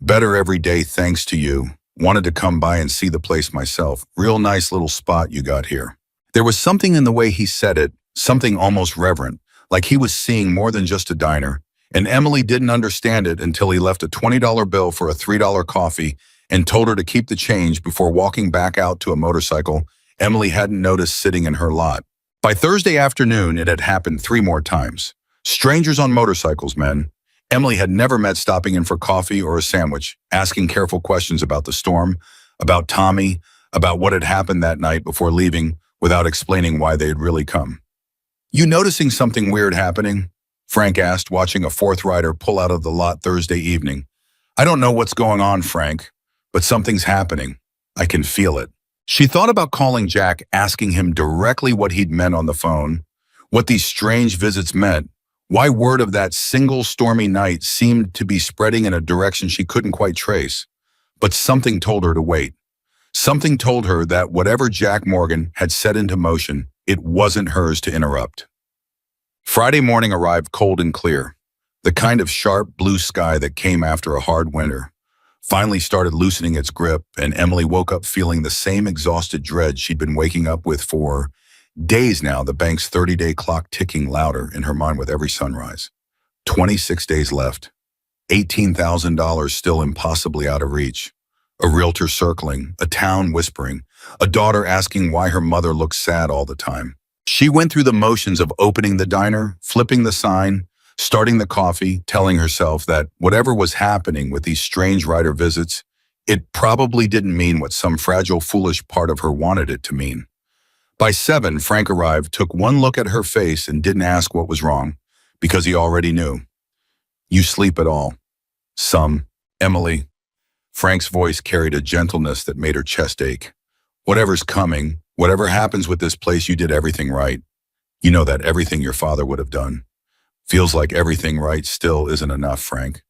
"Better every day, thanks to you. Wanted to come by and see the place myself. Real nice little spot you got here." There was something in the way he said it, something almost reverent, like he was seeing more than just a diner. And Emily didn't understand it until he left a $20 bill for a $3 coffee and told her to keep the change before walking back out to a motorcycle Emily hadn't noticed sitting in her lot. By Thursday afternoon, it had happened 3 more times. Strangers on motorcycles, men. Emily had never met stopping in for coffee or a sandwich, asking careful questions about the storm, about Tommy, about what had happened that night before leaving without explaining why they had really come. "You noticing something weird happening?" Frank asked, watching a fourth rider pull out of the lot Thursday evening. "I don't know what's going on, Frank, but something's happening. I can feel it." She thought about calling Jack, asking him directly what he'd meant on the phone, what these strange visits meant, why word of that single stormy night seemed to be spreading in a direction she couldn't quite trace. But something told her to wait. Something told her that whatever Jack Morgan had set into motion, it wasn't hers to interrupt. Friday morning arrived cold and clear. The kind of sharp blue sky that came after a hard winter finally started loosening its grip, and Emily woke up feeling the same exhausted dread she'd been waking up with for days now, the bank's 30-day clock ticking louder in her mind with every sunrise. 26 days left. $18,000 still impossibly out of reach. A realtor circling, a town whispering, a daughter asking why her mother looked sad all the time. She went through the motions of opening the diner, flipping the sign, starting the coffee, telling herself that whatever was happening with these strange rider visits, it probably didn't mean what some fragile, foolish part of her wanted it to mean. By 7, Frank arrived, took one look at her face and didn't ask what was wrong, because he already knew. "You sleep at all?" "Some." "Emily." Frank's voice carried a gentleness that made her chest ache. "Whatever's coming, whatever happens with this place, you did everything right. You know that everything your father would have done. Feels like everything right still isn't enough, Frank.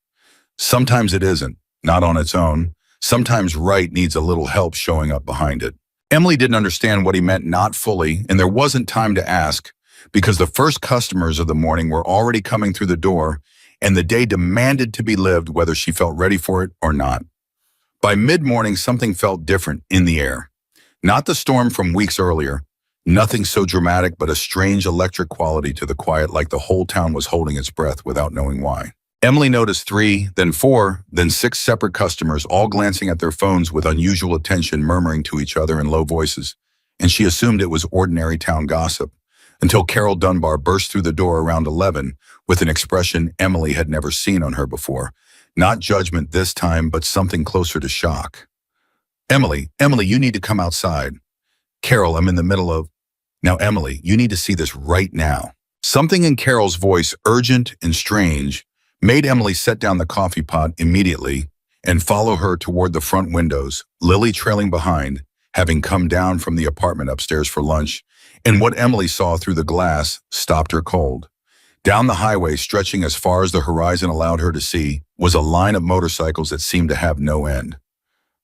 Sometimes it isn't, not on its own. Sometimes right needs a little help showing up behind it." Emily didn't understand what he meant, not fully, and there wasn't time to ask, because the first customers of the morning were already coming through the door, and the day demanded to be lived whether she felt ready for it or not. By mid-morning, something felt different in the air. Not the storm from weeks earlier, nothing so dramatic, but a strange electric quality to the quiet, like the whole town was holding its breath without knowing why. Emily noticed 3, then 4, then 6 separate customers, all glancing at their phones with unusual attention, murmuring to each other in low voices, and she assumed it was ordinary town gossip, until Carol Dunbar burst through the door around 11 with an expression Emily had never seen on her before. Not judgment this time, but something closer to shock. Emily, you need to come outside." "Carol, I'm in the middle of..." "Now, Emily, you need to see this right now." Something in Carol's voice, urgent and strange, made Emily set down the coffee pot immediately and follow her toward the front windows, Lily trailing behind, having come down from the apartment upstairs for lunch, and what Emily saw through the glass stopped her cold. Down the highway, stretching as far as the horizon allowed her to see, was a line of motorcycles that seemed to have no end.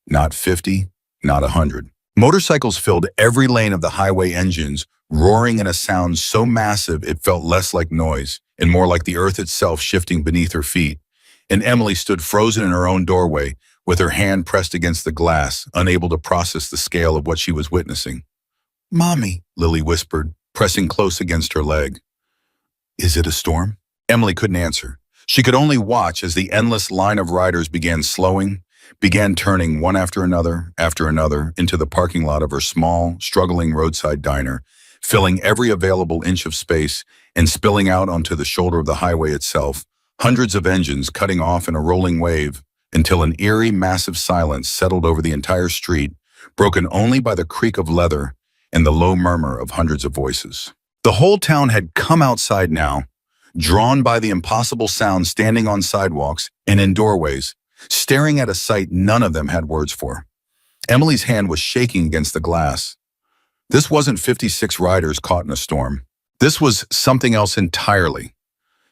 Not 50, not 100. Motorcycles filled every lane of the highway, engines roaring in a sound so massive it felt less like noise and more like the earth itself shifting beneath her feet. And Emily stood frozen in her own doorway, with her hand pressed against the glass, unable to process the scale of what she was witnessing. "Mommy," Lily whispered, pressing close against her leg. "Is it a storm?" Emily couldn't answer. She could only watch as the endless line of riders began slowing, began turning one after another, into the parking lot of her small, struggling roadside diner, filling every available inch of space and spilling out onto the shoulder of the highway itself, hundreds of engines cutting off in a rolling wave until an eerie, massive silence settled over the entire street, broken only by the creak of leather and the low murmur of hundreds of voices. The whole town had come outside now, drawn by the impossible sound, standing on sidewalks and in doorways, staring at a sight none of them had words for. Emily's hand was shaking against the glass. This wasn't 56 riders caught in a storm. This was something else entirely,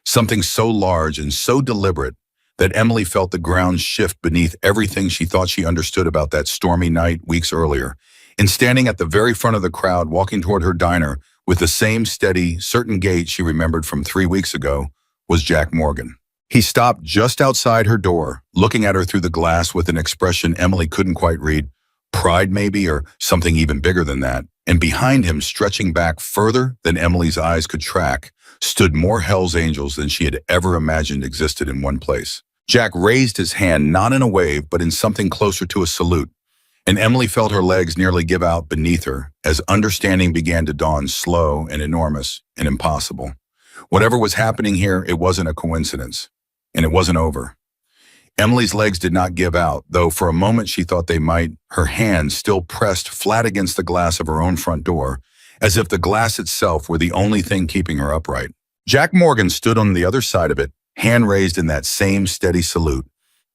something so large and so deliberate that Emily felt the ground shift beneath everything she thought she understood about that stormy night weeks earlier. And standing at the very front of the crowd, walking toward her diner with the same steady, certain gait she remembered from 3 weeks ago, was Jack Morgan. He stopped just outside her door, looking at her through the glass with an expression Emily couldn't quite read, pride maybe, or something even bigger than that. And behind him, stretching back further than Emily's eyes could track, stood more Hell's Angels than she had ever imagined existed in one place. Jack raised his hand, not in a wave, but in something closer to a salute, and Emily felt her legs nearly give out beneath her as understanding began to dawn, slow and enormous and impossible. Whatever was happening here, it wasn't a coincidence, and it wasn't over. Emily's legs did not give out, though for a moment she thought they might, her hand still pressed flat against the glass of her own front door, as if the glass itself were the only thing keeping her upright. Jack Morgan stood on the other side of it, hand raised in that same steady salute,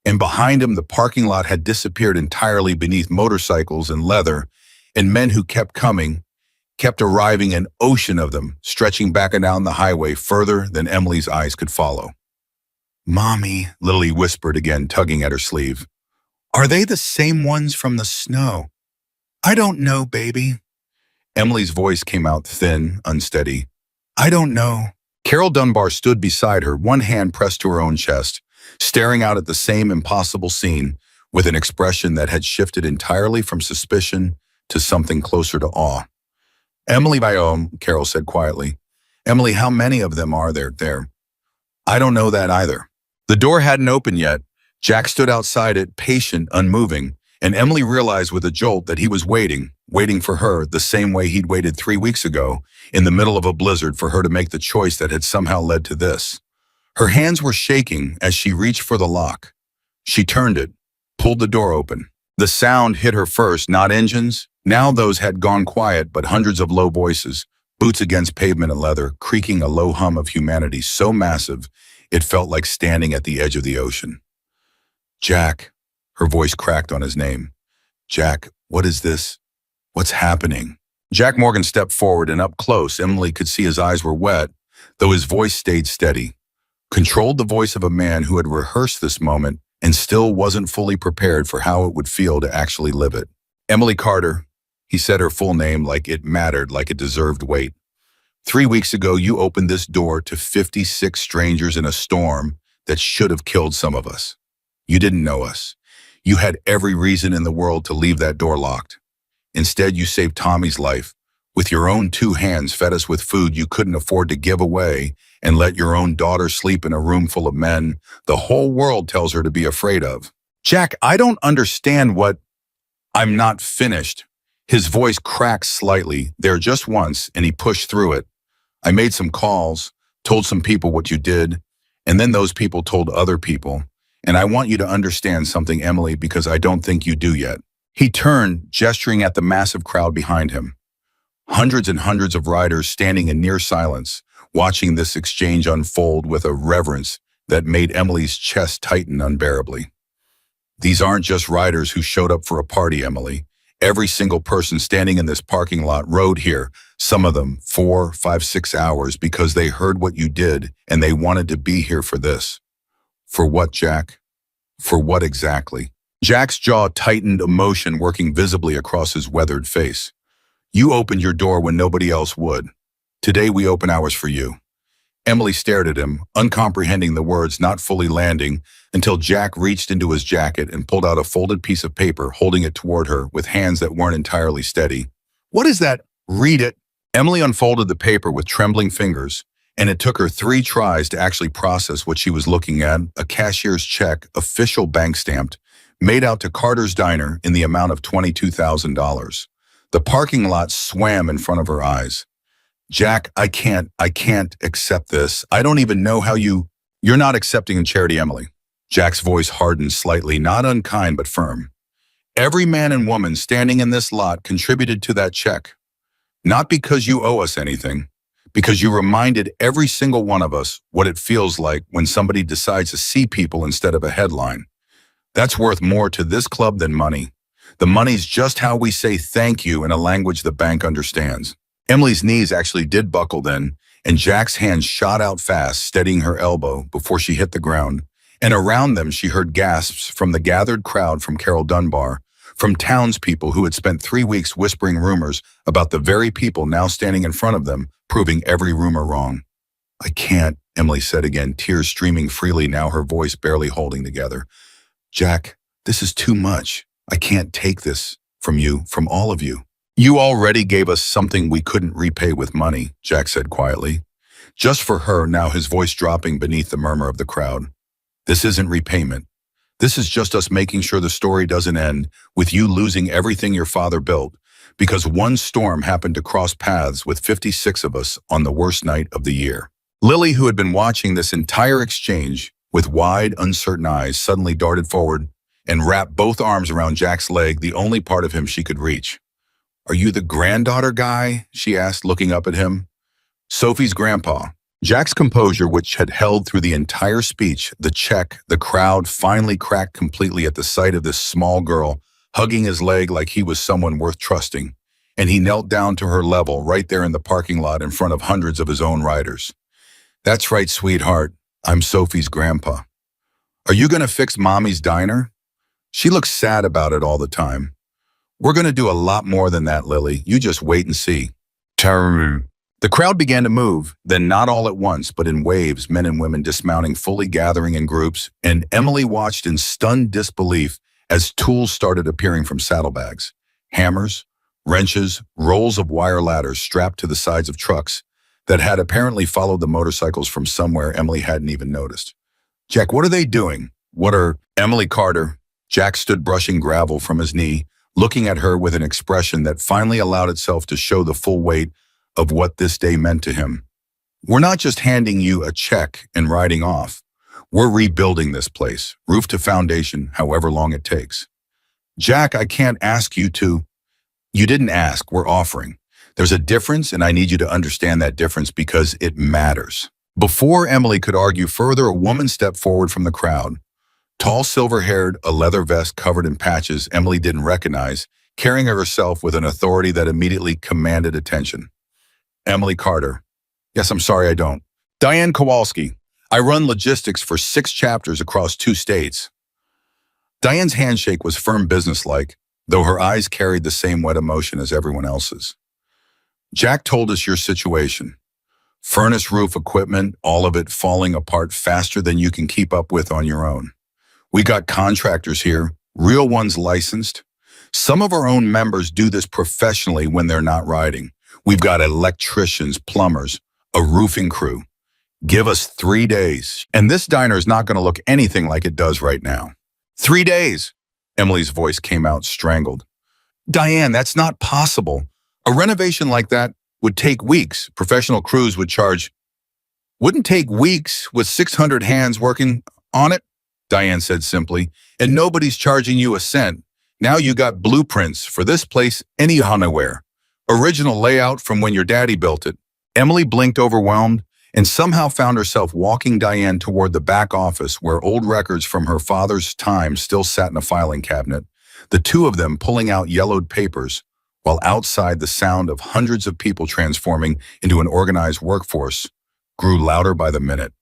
and behind him the parking lot had disappeared entirely beneath motorcycles and leather, and men who kept coming, kept arriving, an ocean of them, stretching back and down the highway further than Emily's eyes could follow. "Mommy," Lily whispered again, tugging at her sleeve. "Are they the same ones from the snow?" "I don't know, baby." Emily's voice came out thin, unsteady. "I don't know." Carol Dunbar stood beside her, one hand pressed to her own chest, staring out at the same impossible scene with an expression that had shifted entirely from suspicion to something closer to awe. "Emily, Carol said quietly. "Emily, how many of them are there?" "I don't know that either." The door hadn't opened yet. Jack stood outside it, patient, unmoving, and Emily realized with a jolt that he was waiting for her the same way he'd waited 3 weeks ago, in the middle of a blizzard, for her to make the choice that had somehow led to this. Her hands were shaking as she reached for the lock. She turned it, pulled the door open. The sound hit her first, not engines. Now those had gone quiet, but hundreds of low voices, boots against pavement and leather, creaking a low hum of humanity so massive it felt like standing at the edge of the ocean. "Jack," her voice cracked on his name. "Jack, what is this? What's happening?" Jack Morgan stepped forward, and up close, Emily could see his eyes were wet, though his voice stayed steady. Controlled the voice of a man who had rehearsed this moment and still wasn't fully prepared for how it would feel to actually live it. "Emily Carter," he said her full name like it mattered, like it deserved weight. 3 weeks ago, you opened this door to 56 strangers in a storm that should have killed some of us. You didn't know us. You had every reason in the world to leave that door locked. Instead, you saved Tommy's life. With your own 2 hands, fed us with food you couldn't afford to give away, and let your own daughter sleep in a room full of men the whole world tells her to be afraid of. Jack, I don't understand what... I'm not finished. His voice cracked slightly, there just once, and he pushed through it. I made some calls, told some people what you did, and then those people told other people. And I want you to understand something, Emily, because I don't think you do yet. He turned, gesturing at the massive crowd behind him. Hundreds and hundreds of riders standing in near silence, watching this exchange unfold with a reverence that made Emily's chest tighten unbearably. These aren't just riders who showed up for a party, Emily. Every single person standing in this parking lot rode here, some of them 4, 5, 6 hours, because they heard what you did and they wanted to be here for this. For what, Jack? For what exactly? Jack's jaw tightened, emotion working visibly across his weathered face. You opened your door when nobody else would. Today we open ours for you. Emily stared at him, uncomprehending the words, not fully landing, until Jack reached into his jacket and pulled out a folded piece of paper, holding it toward her with hands that weren't entirely steady. "What is that? Read it." Emily unfolded the paper with trembling fingers, and it took her 3 tries to actually process what she was looking at, a cashier's check, official bank stamped, made out to Carter's Diner in the amount of $22,000. The parking lot swam in front of her eyes. "Jack, I can't accept this. I don't even know how you You're not accepting a charity, Emily. Jack's voice hardened slightly, not unkind but firm. Every man and woman standing in this lot contributed to that check. Not because you owe us anything, because you reminded every single one of us what it feels like when somebody decides to see people instead of a headline. That's worth more to this club than money. The money's just how we say thank you in a language the bank understands. Emily's knees actually did buckle then, and Jack's hand shot out fast, steadying her elbow before she hit the ground. And around them she heard gasps from the gathered crowd, from Carol Dunbar, from townspeople who had spent 3 weeks whispering rumors about the very people now standing in front of them, proving every rumor wrong. I can't, Emily said again, tears streaming freely, now her voice barely holding together. Jack, this is too much. I can't take this from you, from all of you. You already gave us something we couldn't repay with money, Jack said quietly. Just for her, now his voice dropping beneath the murmur of the crowd. This isn't repayment. This is just us making sure the story doesn't end with you losing everything your father built, because one storm happened to cross paths with 56 of us on the worst night of the year. Lily, who had been watching this entire exchange with wide, uncertain eyes, suddenly darted forward and wrapped both arms around Jack's leg, the only part of him she could reach. Are you the granddaughter guy? She asked, looking up at him. Sophie's grandpa. Jack's composure, which had held through the entire speech, the check, the crowd, finally cracked completely at the sight of this small girl hugging his leg like he was someone worth trusting, and he knelt down to her level right there in the parking lot in front of hundreds of his own riders. That's right, sweetheart. I'm Sophie's grandpa. Are you going to fix Mommy's diner? She looks sad about it all the time. We're going to do a lot more than that, Lily. You just wait and see. The crowd began to move, then not all at once, but in waves, men and women dismounting, fully gathering in groups, and Emily watched in stunned disbelief as tools started appearing from saddlebags. Hammers, wrenches, rolls of wire ladders strapped to the sides of trucks that had apparently followed the motorcycles from somewhere Emily hadn't even noticed. Jack, what are they doing? What are Emily Carter? Jack stood brushing gravel from his knee, looking at her with an expression that finally allowed itself to show the full weight of what this day meant to him. We're not just handing you a check and riding off. We're rebuilding this place, roof to foundation, however long it takes. Jack, I can't ask you to. You didn't ask, we're offering. There's a difference, and I need you to understand that difference because it matters. Before Emily could argue further, a woman stepped forward from the crowd. Tall, silver-haired, a leather vest covered in patches Emily didn't recognize, carrying herself with an authority that immediately commanded attention. Emily Carter. Yes, I'm sorry I don't. Diane Kowalski. I run logistics for 6 chapters across 2 states. Diane's handshake was firm businesslike, though her eyes carried the same wet emotion as everyone else's. Jack told us your situation. Furnace roof equipment, all of it falling apart faster than you can keep up with on your own. We got contractors here, real ones licensed. Some of our own members do this professionally when they're not riding. We've got electricians, plumbers, a roofing crew. Give us 3 days, and this diner is not going to look anything like it does right now. 3 days, Emily's voice came out strangled. Diane, that's not possible. A renovation like that would take weeks. Professional crews would charge. Wouldn't take weeks with 600 hands working on it, Diane said simply, and nobody's charging you a cent. Now you got blueprints for this place anywhere. Original layout from when your daddy built it. Emily blinked, overwhelmed, and somehow found herself walking Diane toward the back office where old records from her father's time still sat in a filing cabinet, the two of them pulling out yellowed papers, while outside the sound of hundreds of people transforming into an organized workforce grew louder by the minute.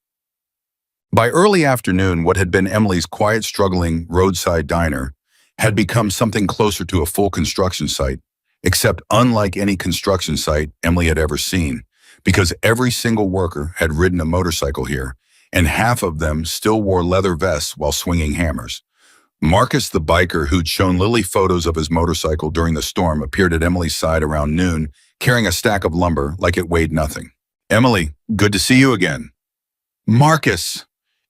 By early afternoon, what had been Emily's quiet, struggling roadside diner had become something closer to a full construction site, except unlike any construction site Emily had ever seen, because every single worker had ridden a motorcycle here, and half of them still wore leather vests while swinging hammers. Marcus, the biker who'd shown Lily photos of his motorcycle during the storm, appeared at Emily's side around noon, carrying a stack of lumber like it weighed nothing. Emily, good to see you again. Marcus!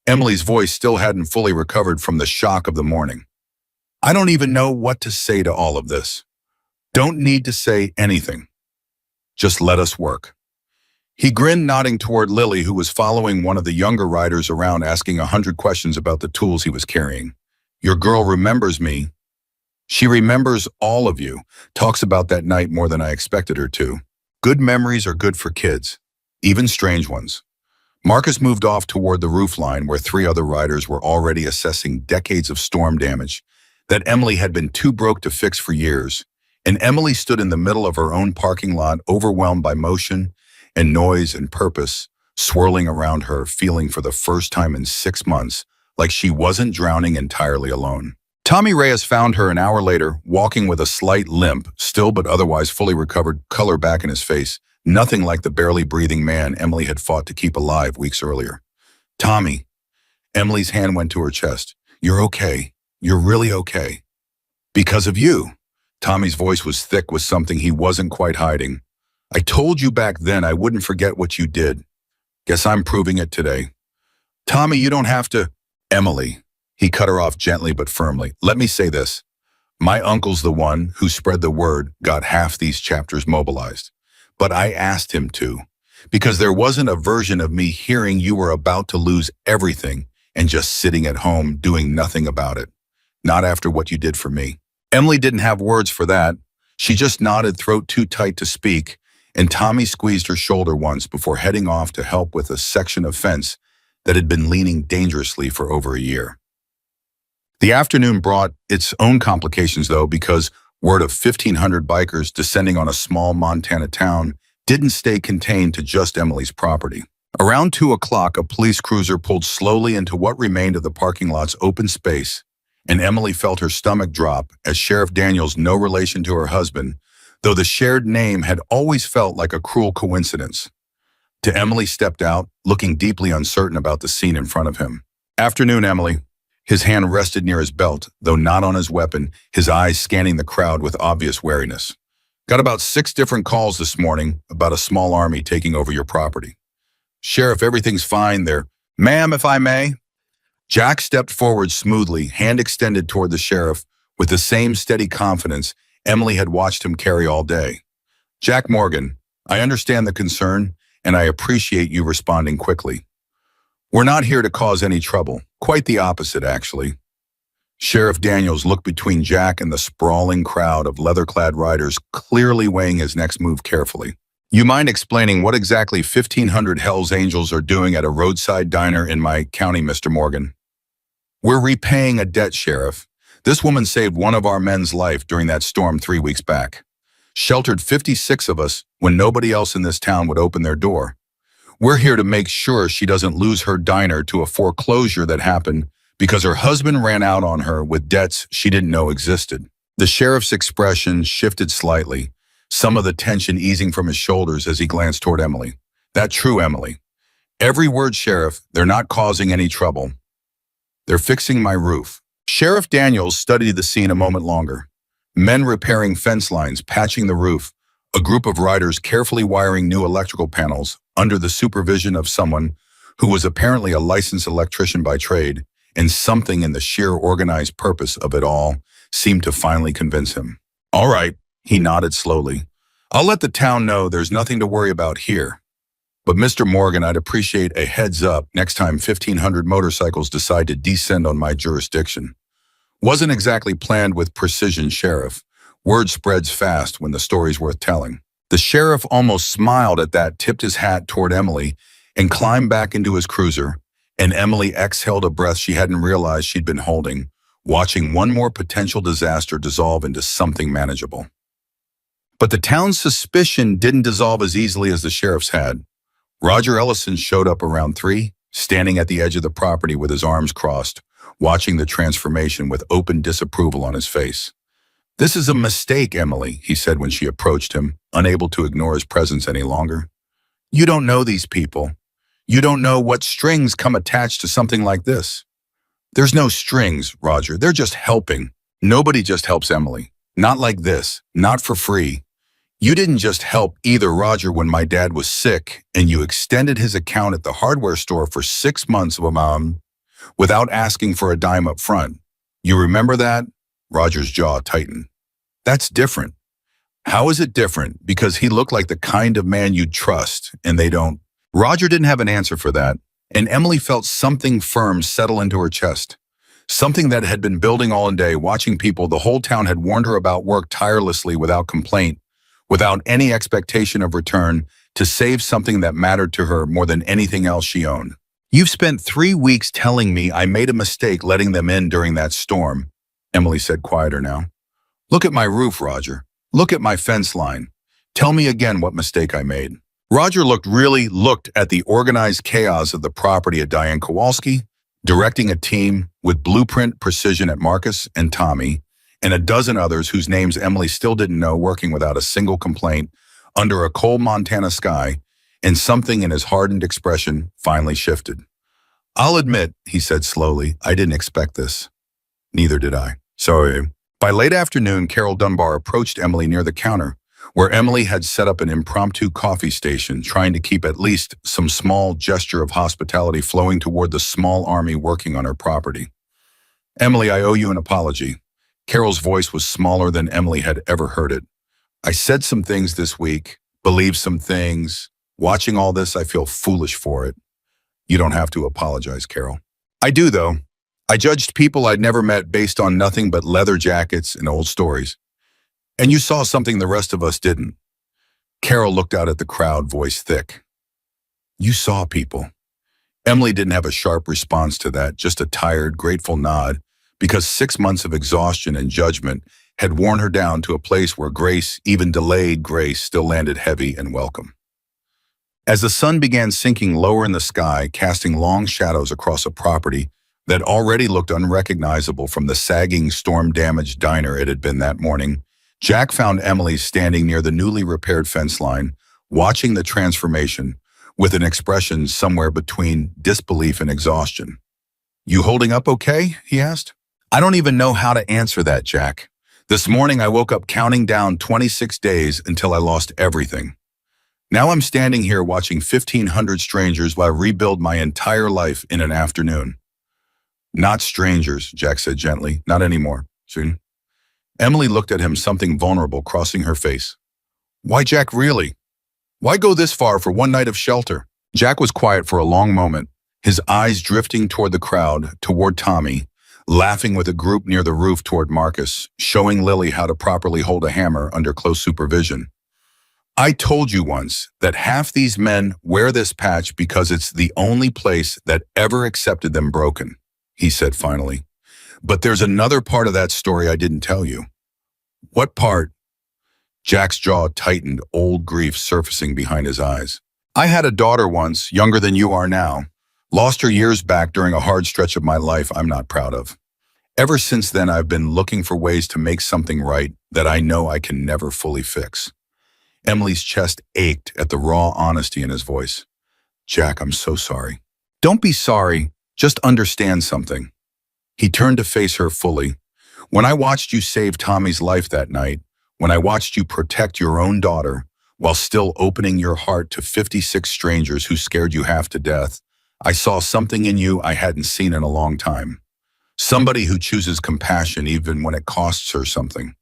Emily's voice still hadn't fully recovered from the shock of the morning. I don't even know what to say to all of this. Don't need to say anything. Just let us work. He grinned, nodding toward Lily, who was following one of the younger riders around, asking 100 questions about the tools he was carrying. Your girl remembers me. She remembers all of you. Talks about that night more than I expected her to. Good memories are good for kids, even strange ones. Marcus moved off toward the roofline where three other riders were already assessing decades of storm damage that Emily had been too broke to fix for years. And Emily stood in the middle of her own parking lot, overwhelmed by motion and noise and purpose, swirling around her, feeling for the first time in 6 months like she wasn't drowning entirely alone. Tommy Reyes found her an hour later, walking with a slight limp, still but otherwise fully recovered, color back in his face, nothing like the barely breathing man Emily had fought to keep alive weeks earlier. Tommy. Emily's hand went to her chest. You're okay. You're really okay. Because of you. Tommy's voice was thick with something he wasn't quite hiding. I told you back then I wouldn't forget what you did. Guess I'm proving it today. Tommy, you don't have to. Emily. He cut her off gently but firmly. Let me say this. My uncle's the one who spread the word, got half these chapters mobilized. But I asked him to, because there wasn't a version of me hearing you were about to lose everything and just sitting at home doing nothing about it. Not after what you did for me. Emily didn't have words for that. She just nodded, throat too tight to speak, and Tommy squeezed her shoulder once before heading off to help with a section of fence that had been leaning dangerously for over a year. The afternoon brought its own complications, though, because word of 1,500 bikers descending on a small Montana town didn't stay contained to just Emily's property. Around 2 o'clock, a police cruiser pulled slowly into what remained of the parking lot's open space, and Emily felt her stomach drop as Sheriff Daniels, no relation to her husband, though the shared name had always felt like a cruel coincidence. To Emily stepped out, looking deeply uncertain about the scene in front of him. Afternoon, Emily. His hand rested near his belt, though not on his weapon, his eyes scanning the crowd with obvious wariness. Got about 6 different calls this morning about a small army taking over your property. Sheriff, everything's fine there. Ma'am, if I may? Jack stepped forward smoothly, hand extended toward the sheriff, with the same steady confidence Emily had watched him carry all day. Jack Morgan, I understand the concern, and I appreciate you responding quickly. We're not here to cause any trouble. Quite the opposite, actually. Sheriff Daniels looked between Jack and the sprawling crowd of leather-clad riders, clearly weighing his next move carefully. You mind explaining what exactly 1,500 Hells Angels are doing at a roadside diner in my county, Mr. Morgan? We're repaying a debt, Sheriff. This woman saved one of our men's life during that storm 3 weeks back. Sheltered 56 of us when nobody else in this town would open their door. We're here to make sure she doesn't lose her diner to a foreclosure that happened because her husband ran out on her with debts she didn't know existed. The sheriff's expression shifted slightly, some of the tension easing from his shoulders as he glanced toward Emily. That true, Emily. Every word, Sheriff. They're not causing any trouble. They're fixing my roof. Sheriff Daniels studied the scene a moment longer. Men repairing fence lines, patching the roof, a group of riders carefully wiring new electrical panels under the supervision of someone who was apparently a licensed electrician by trade, and something in the sheer organized purpose of it all seemed to finally convince him. All right, he nodded slowly. I'll let the town know there's nothing to worry about here. But Mr. Morgan, I'd appreciate a heads up next time 1,500 motorcycles decide to descend on my jurisdiction. Wasn't exactly planned with precision, Sheriff. Word spreads fast when the story's worth telling. The sheriff almost smiled at that, tipped his hat toward Emily, and climbed back into his cruiser, and Emily exhaled a breath she hadn't realized she'd been holding, watching one more potential disaster dissolve into something manageable. But the town's suspicion didn't dissolve as easily as the sheriff's had. Roger Ellison showed up around 3, standing at the edge of the property with his arms crossed, watching the transformation with open disapproval on his face. This is a mistake, Emily, he said when she approached him, unable to ignore his presence any longer. You don't know these people. You don't know what strings come attached to something like this. There's no strings, Roger. They're just helping. Nobody just helps Emily. Not like this. Not for free. You didn't just help either, Roger, when my dad was sick, and you extended his account at the hardware store for 6 months without asking for a dime up front. You remember that? Roger's jaw tightened. That's different. How is it different? Because he looked like the kind of man you'd trust, and they don't. Roger didn't have an answer for that, and Emily felt something firm settle into her chest. Something that had been building all day, watching people the whole town had warned her about work tirelessly without complaint, without any expectation of return, to save something that mattered to her more than anything else she owned. You've spent 3 weeks telling me I made a mistake letting them in during that storm, Emily said quieter now. Look at my roof, Roger. Look at my fence line. Tell me again what mistake I made. Roger looked at the organized chaos of the property at Diane Kowalski, directing a team with blueprint precision at Marcus and Tommy, and a dozen others whose names Emily still didn't know, working without a single complaint under a cold Montana sky, and something in his hardened expression finally shifted. I'll admit, he said slowly, I didn't expect this. Neither did I. Sorry. By late afternoon, Carol Dunbar approached Emily near the counter, where Emily had set up an impromptu coffee station, trying to keep at least some small gesture of hospitality flowing toward the small army working on her property. Emily, I owe you an apology. Carol's voice was smaller than Emily had ever heard it. I said some things this week, believed some things. Watching all this, I feel foolish for it. You don't have to apologize, Carol. I do, though. I judged people I'd never met based on nothing but leather jackets and old stories. And you saw something the rest of us didn't. Carol looked out at the crowd, voice thick. You saw people. Emily didn't have a sharp response to that, just a tired, grateful nod, because 6 months of exhaustion and judgment had worn her down to a place where grace, even delayed grace, still landed heavy and welcome. As the sun began sinking lower in the sky, casting long shadows across a property that already looked unrecognizable from the sagging, storm-damaged diner it had been that morning, Jack found Emily standing near the newly repaired fence line, watching the transformation, with an expression somewhere between disbelief and exhaustion. You holding up okay? He asked. I don't even know how to answer that, Jack. This morning I woke up counting down 26 days until I lost everything. Now I'm standing here watching 1,500 strangers while I rebuild my entire life in an afternoon. Not strangers, Jack said gently. Not anymore. Soon. Emily looked at him, something vulnerable crossing her face. Why, Jack, really? Why go this far for one night of shelter? Jack was quiet for a long moment, his eyes drifting toward the crowd, toward Tommy, laughing with a group near the roof toward Marcus, showing Lily how to properly hold a hammer under close supervision. I told you once that half these men wear this patch because it's the only place that ever accepted them broken, he said finally. But there's another part of that story I didn't tell you. What part? Jack's jaw tightened, old grief surfacing behind his eyes. I had a daughter once, younger than you are now. Lost her years back during a hard stretch of my life I'm not proud of. Ever since then, I've been looking for ways to make something right that I know I can never fully fix. Emily's chest ached at the raw honesty in his voice. Jack, I'm so sorry. Don't be sorry, just understand something. He turned to face her fully. When I watched you save Tommy's life that night, when I watched you protect your own daughter, while still opening your heart to 56 strangers who scared you half to death, I saw something in you I hadn't seen in a long time. Somebody who chooses compassion even when it costs her something.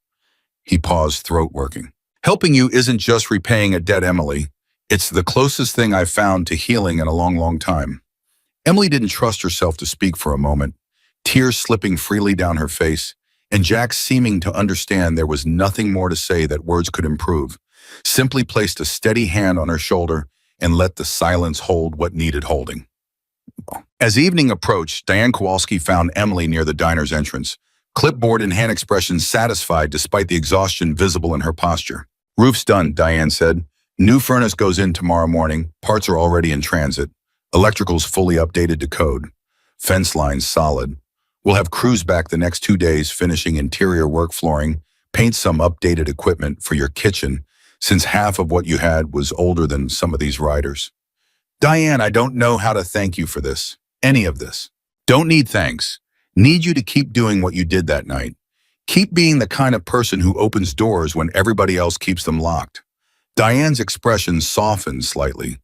He paused, throat working. Helping you isn't just repaying a debt, Emily. It's the closest thing I've found to healing in a long, long time. Emily didn't trust herself to speak for a moment, tears slipping freely down her face, and Jack seeming to understand there was nothing more to say that words could improve, simply placed a steady hand on her shoulder and let the silence hold what needed holding. As evening approached, Diane Kowalski found Emily near the diner's entrance, clipboard and hand expressions satisfied despite the exhaustion visible in her posture. Roof's done, Diane said. New furnace goes in tomorrow morning. Parts are already in transit. Electrical's fully updated to code. Fence lines solid. We'll have crews back the next 2 days finishing interior work flooring, paint some updated equipment for your kitchen, since half of what you had was older than some of these riders. Diane, I don't know how to thank you for this. Any of this. Don't need thanks. Need you to keep doing what you did that night. Keep being the kind of person who opens doors when everybody else keeps them locked. Diane's expression softened slightly.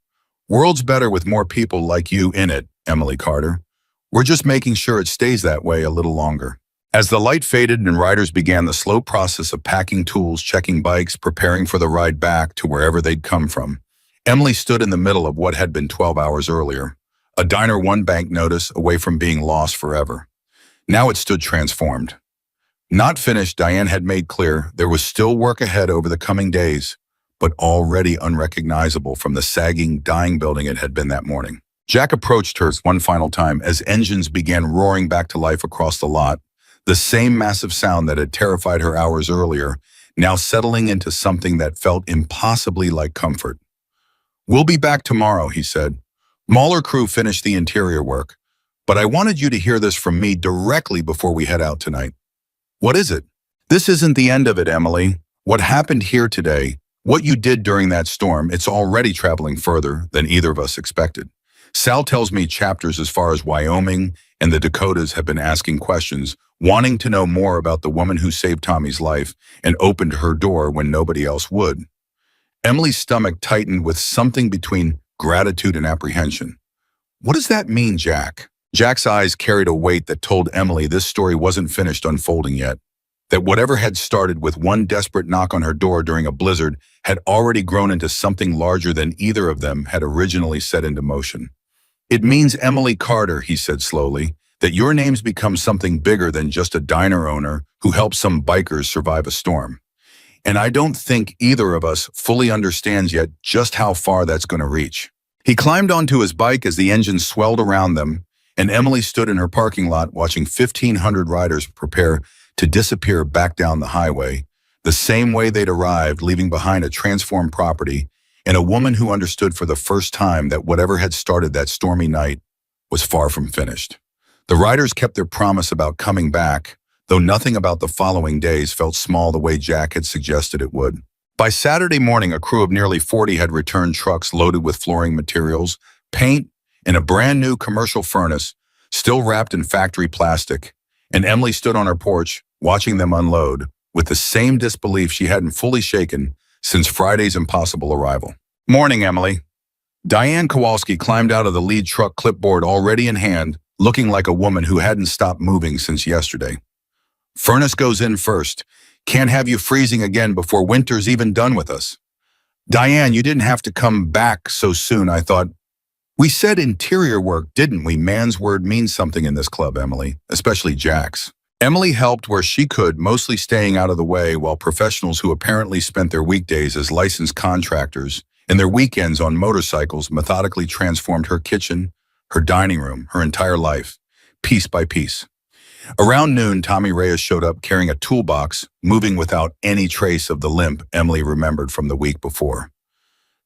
World's better with more people like you in it, Emily Carter. We're just making sure it stays that way a little longer. As the light faded and riders began the slow process of packing tools, checking bikes, preparing for the ride back to wherever they'd come from, Emily stood in the middle of what had been 12 hours earlier, a diner one bank notice away from being lost forever. Now it stood transformed. Not finished, Diane had made clear there was still work ahead over the coming days, but already unrecognizable from the sagging, dying building it had been that morning. Jack approached her one final time as engines began roaring back to life across the lot, the same massive sound that had terrified her hours earlier, now settling into something that felt impossibly like comfort. "We'll be back tomorrow," he said. "Mahler crew finished the interior work, but I wanted you to hear this from me directly before we head out tonight." "What is it?" "This isn't the end of it, Emily. What happened here today, what you did during that storm, it's already traveling further than either of us expected. Sal tells me chapters as far as Wyoming and the Dakotas have been asking questions, wanting to know more about the woman who saved Tommy's life and opened her door when nobody else would." Emily's stomach tightened with something between gratitude and apprehension. "What does that mean, Jack?" Jack's eyes carried a weight that told Emily this story wasn't finished unfolding yet, that whatever had started with one desperate knock on her door during a blizzard had already grown into something larger than either of them had originally set into motion. "It means, Emily Carter," he said slowly, "that your name's become something bigger than just a diner owner who helped some bikers survive a storm. And I don't think either of us fully understands yet just how far that's going to reach." He climbed onto his bike as the engine swelled around them, and Emily stood in her parking lot watching 1,500 riders prepare to disappear back down the highway, the same way they'd arrived, leaving behind a transformed property and a woman who understood for the first time that whatever had started that stormy night was far from finished. The riders kept their promise about coming back, though nothing about the following days felt small the way Jack had suggested it would. By Saturday morning, a crew of nearly 40 had returned trucks loaded with flooring materials, paint, and a brand new commercial furnace, still wrapped in factory plastic, and Emily stood on her porch, watching them unload, with the same disbelief she hadn't fully shaken since Friday's impossible arrival. "Morning, Emily." Diane Kowalski climbed out of the lead truck, clipboard already in hand, looking like a woman who hadn't stopped moving since yesterday. "Furnace goes in first. Can't have you freezing again before winter's even done with us." "Diane, you didn't have to come back so soon, I thought." "We said interior work, didn't we? Man's word means something in this club, Emily, especially Jack's." Emily helped where she could, mostly staying out of the way, while professionals who apparently spent their weekdays as licensed contractors and their weekends on motorcycles methodically transformed her kitchen, her dining room, her entire life, piece by piece. Around noon, Tommy Reyes showed up carrying a toolbox, moving without any trace of the limp Emily remembered from the week before.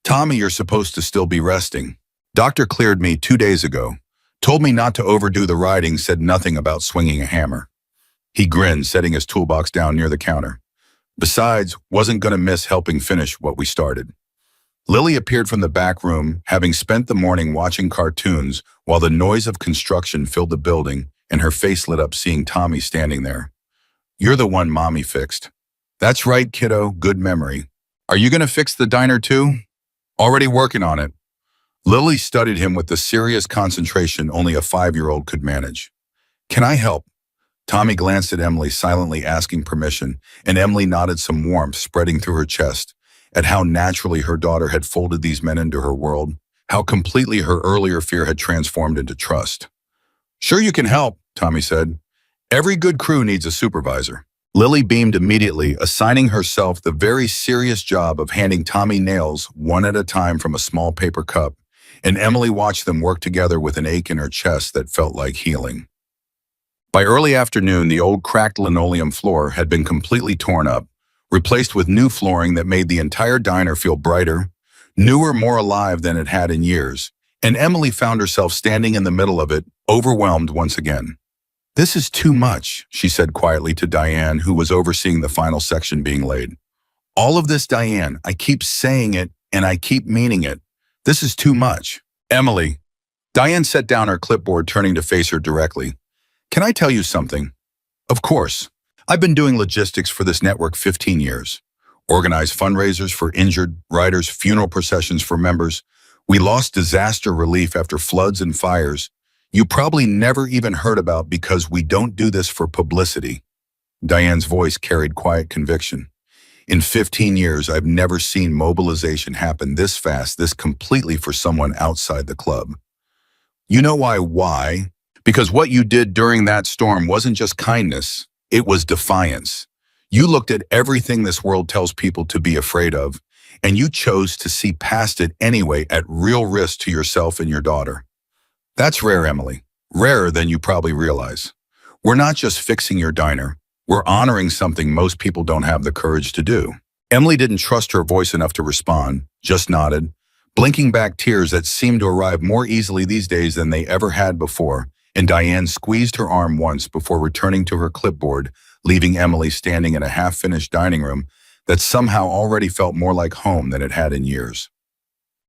"Tommy, you're supposed to still be resting. Doctor cleared me 2 days ago. Told me not to overdo the riding, said nothing about swinging a hammer." He grinned, setting his toolbox down near the counter. "Besides, wasn't going to miss helping finish what we started." Lily appeared from the back room, having spent the morning watching cartoons while the noise of construction filled the building, and her face lit up seeing Tommy standing there. "You're the one Mommy fixed." "That's right, kiddo, good memory. Are you going to fix the diner too?" "Already working on it." Lily studied him with the serious concentration only a 5-year-old could manage. "Can I help?" Tommy glanced at Emily, silently asking permission, and Emily nodded, some warmth spreading through her chest at how naturally her daughter had folded these men into her world, how completely her earlier fear had transformed into trust. "Sure you can help," Tommy said. "Every good crew needs a supervisor." Lily beamed immediately, assigning herself the very serious job of handing Tommy nails one at a time from a small paper cup, and Emily watched them work together with an ache in her chest that felt like healing. By early afternoon, the old cracked linoleum floor had been completely torn up, replaced with new flooring that made the entire diner feel brighter, newer, more alive than it had in years, and Emily found herself standing in the middle of it, overwhelmed once again. "This is too much," she said quietly to Diane, who was overseeing the final section being laid. "All of this, Diane, I keep saying it and I keep meaning it. This is too much." "Emily." Diane set down her clipboard, turning to face her directly. "Can I tell you something?" "Of course. I've been doing logistics for this network 15 years. Organized fundraisers for injured riders, funeral processions for members. We lost disaster relief after floods and fires. You probably never even heard about because we don't do this for publicity. Diane's voice carried quiet conviction. In 15 years, I've never seen mobilization happen this fast, this completely for someone outside the club. You know why? Why? Because what you did during that storm wasn't just kindness, it was defiance. You looked at everything this world tells people to be afraid of, and you chose to see past it anyway at real risk to yourself and your daughter. That's rare, Emily. Rarer than you probably realize. We're not just fixing your diner. We're honoring something most people don't have the courage to do. Emily didn't trust her voice enough to respond, just nodded, blinking back tears that seemed to arrive more easily these days than they ever had before, and Diane squeezed her arm once before returning to her clipboard, leaving Emily standing in a half-finished dining room that somehow already felt more like home than it had in years.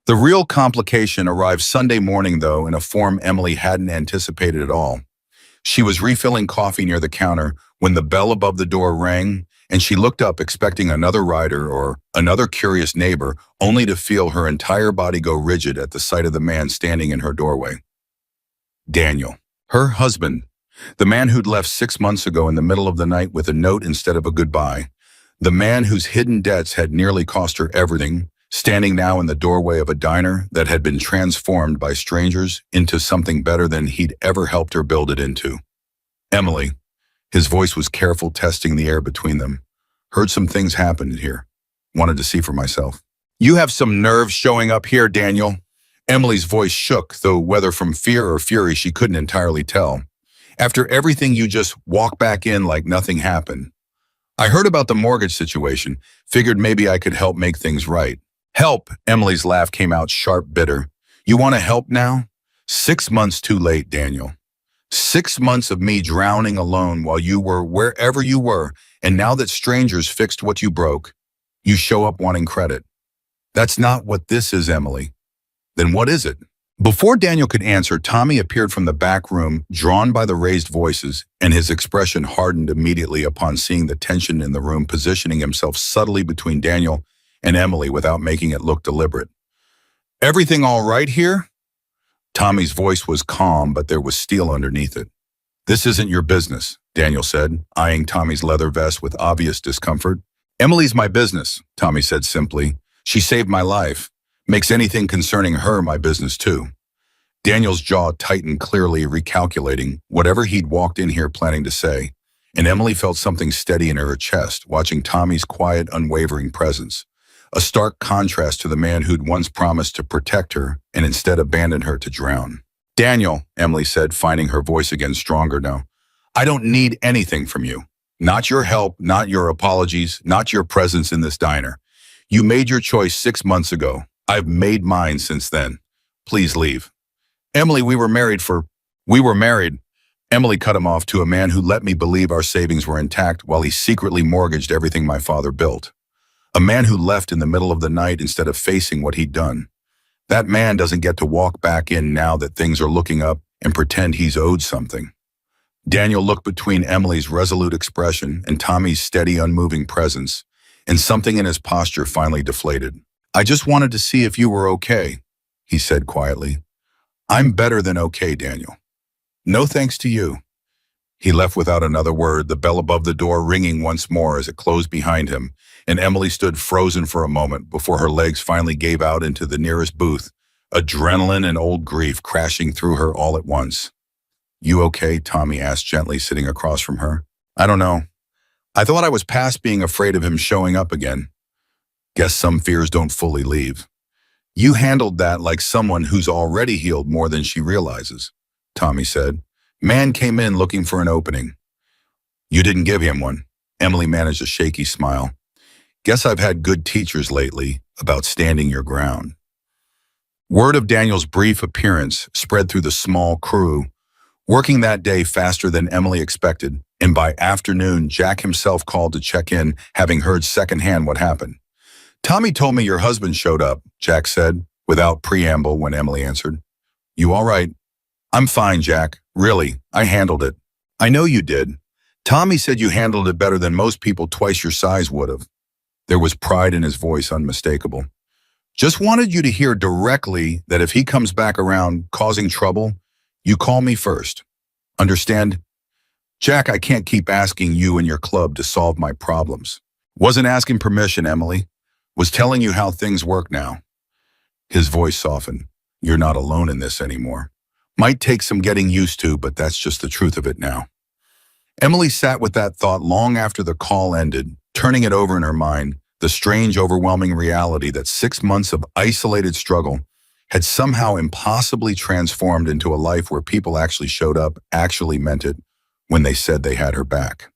The real complication arrived Sunday morning, though, in a form Emily hadn't anticipated at all. She was refilling coffee near the counter when the bell above the door rang, and she looked up expecting another rider or another curious neighbor, only to feel her entire body go rigid at the sight of the man standing in her doorway. Daniel, her husband, the man who'd left 6 months ago in the middle of the night with a note instead of a goodbye, the man whose hidden debts had nearly cost her everything, standing now in the doorway of a diner that had been transformed by strangers into something better than he'd ever helped her build it into. Emily, his voice was careful, testing the air between them. Heard some things happened here. Wanted to see for myself. You have some nerve showing up here, Daniel. Emily's voice shook, though whether from fear or fury she couldn't entirely tell. After everything, you just walk back in like nothing happened. I heard about the mortgage situation, figured maybe I could help make things right. Help, Emily's laugh came out sharp, bitter. You want to help now? 6 months too late, Daniel. 6 months of me drowning alone while you were wherever you were, and now that strangers fixed what you broke, you show up wanting credit. That's not what this is, Emily. Then what is it? Before Daniel could answer, Tommy appeared from the back room, drawn by the raised voices, and his expression hardened immediately upon seeing the tension in the room, positioning himself subtly between Daniel and Emily without making it look deliberate. Everything all right here? Tommy's voice was calm, but there was steel underneath it. This isn't your business, Daniel said, eyeing Tommy's leather vest with obvious discomfort. Emily's my business, Tommy said simply. She saved my life. Makes anything concerning her my business too. Daniel's jaw tightened, clearly recalculating whatever he'd walked in here planning to say, and Emily felt something steady in her chest, watching Tommy's quiet, unwavering presence. A stark contrast to the man who'd once promised to protect her and instead abandoned her to drown. Daniel, Emily said, finding her voice again stronger now, I don't need anything from you. Not your help, not your apologies, not your presence in this diner. You made your choice 6 months ago. I've made mine since then. Please leave. Emily, we were married. Emily cut him off, to a man who let me believe our savings were intact while he secretly mortgaged everything my father built. A man who left in the middle of the night instead of facing what he'd done. That man doesn't get to walk back in now that things are looking up and pretend he's owed something. Daniel looked between Emily's resolute expression and Tommy's steady, unmoving presence, and something in his posture finally deflated. I just wanted to see if you were okay, he said quietly. I'm better than okay, Daniel. No thanks to you. He left without another word, the bell above the door ringing once more as it closed behind him, and Emily stood frozen for a moment before her legs finally gave out into the nearest booth, adrenaline and old grief crashing through her all at once. You okay? Tommy asked gently, sitting across from her. I don't know. I thought I was past being afraid of him showing up again. Guess some fears don't fully leave. You handled that like someone who's already healed more than she realizes, Tommy said. Man came in looking for an opening. You didn't give him one. Emily managed a shaky smile. Guess I've had good teachers lately about standing your ground. Word of Daniel's brief appearance spread through the small crew, working that day faster than Emily expected, and by afternoon, Jack himself called to check in, having heard secondhand what happened. Tommy told me your husband showed up, Jack said, without preamble when Emily answered. You all right? I'm fine, Jack. Really, I handled it. I know you did. Tommy said you handled it better than most people twice your size would have. There was pride in his voice, unmistakable. Just wanted you to hear directly that if he comes back around causing trouble, You call me first. Understand? Jack, I can't keep asking you and your club to solve my problems. Wasn't asking permission, Emily. Was telling you how things work now. His voice softened. You're not alone in this anymore. Might take some getting used to, but that's just the truth of it now. Emily sat with that thought long after the call ended, turning it over in her mind, the strange, overwhelming reality that 6 months of isolated struggle had somehow impossibly transformed into a life where people actually showed up, actually meant it, when they said they had her back.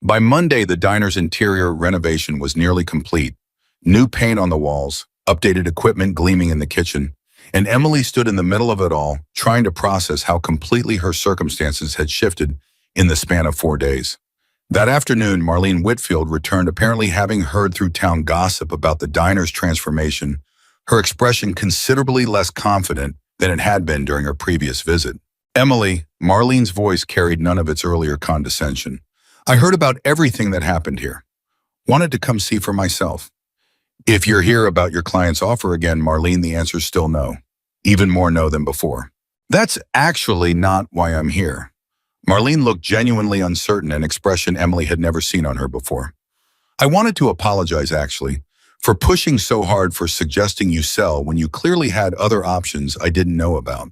By Monday, the diner's interior renovation was nearly complete. New paint on the walls, updated equipment gleaming in the kitchen, and Emily stood in the middle of it all, trying to process how completely her circumstances had shifted in the span of 4 days. That afternoon, Marlene Whitfield returned, apparently having heard through town gossip about the diner's transformation, her expression considerably less confident than it had been during her previous visit. Emily, Marlene's voice carried none of its earlier condescension. I heard about everything that happened here. Wanted to come see for myself. If you're here about your client's offer again, Marlene, the answer's still no. Even more no than before. That's actually not why I'm here. Marlene looked genuinely uncertain, an expression Emily had never seen on her before. I wanted to apologize, actually, for pushing so hard for suggesting you sell when you clearly had other options I didn't know about.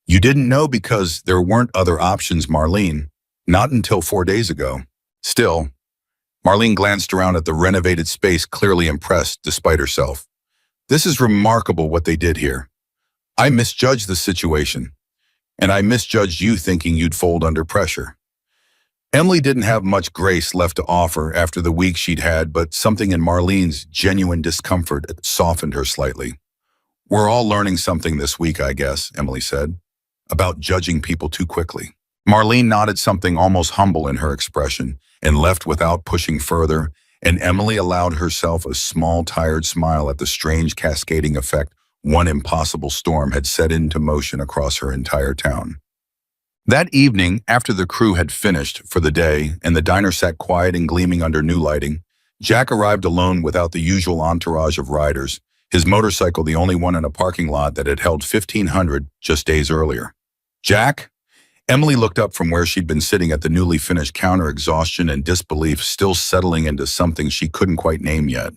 You didn't know because there weren't other options, Marlene. Not until 4 days ago. Still, Marlene glanced around at the renovated space, clearly impressed despite herself. This is remarkable what they did here. I misjudged the situation, and I misjudged you thinking you'd fold under pressure. Emily didn't have much grace left to offer after the week she'd had, but something in Marlene's genuine discomfort softened her slightly. We're all learning something this week, I guess, Emily said, about judging people too quickly. Marlene nodded, something almost humble in her expression, and left without pushing further, and Emily allowed herself a small, tired smile at the strange cascading effect one impossible storm had set into motion across her entire town. That evening, after the crew had finished for the day and the diner sat quiet and gleaming under new lighting, Jack arrived alone without the usual entourage of riders, his motorcycle the only one in a parking lot that had held 1,500 just days earlier. Jack? Emily looked up from where she'd been sitting at the newly finished counter, exhaustion and disbelief still settling into something she couldn't quite name yet.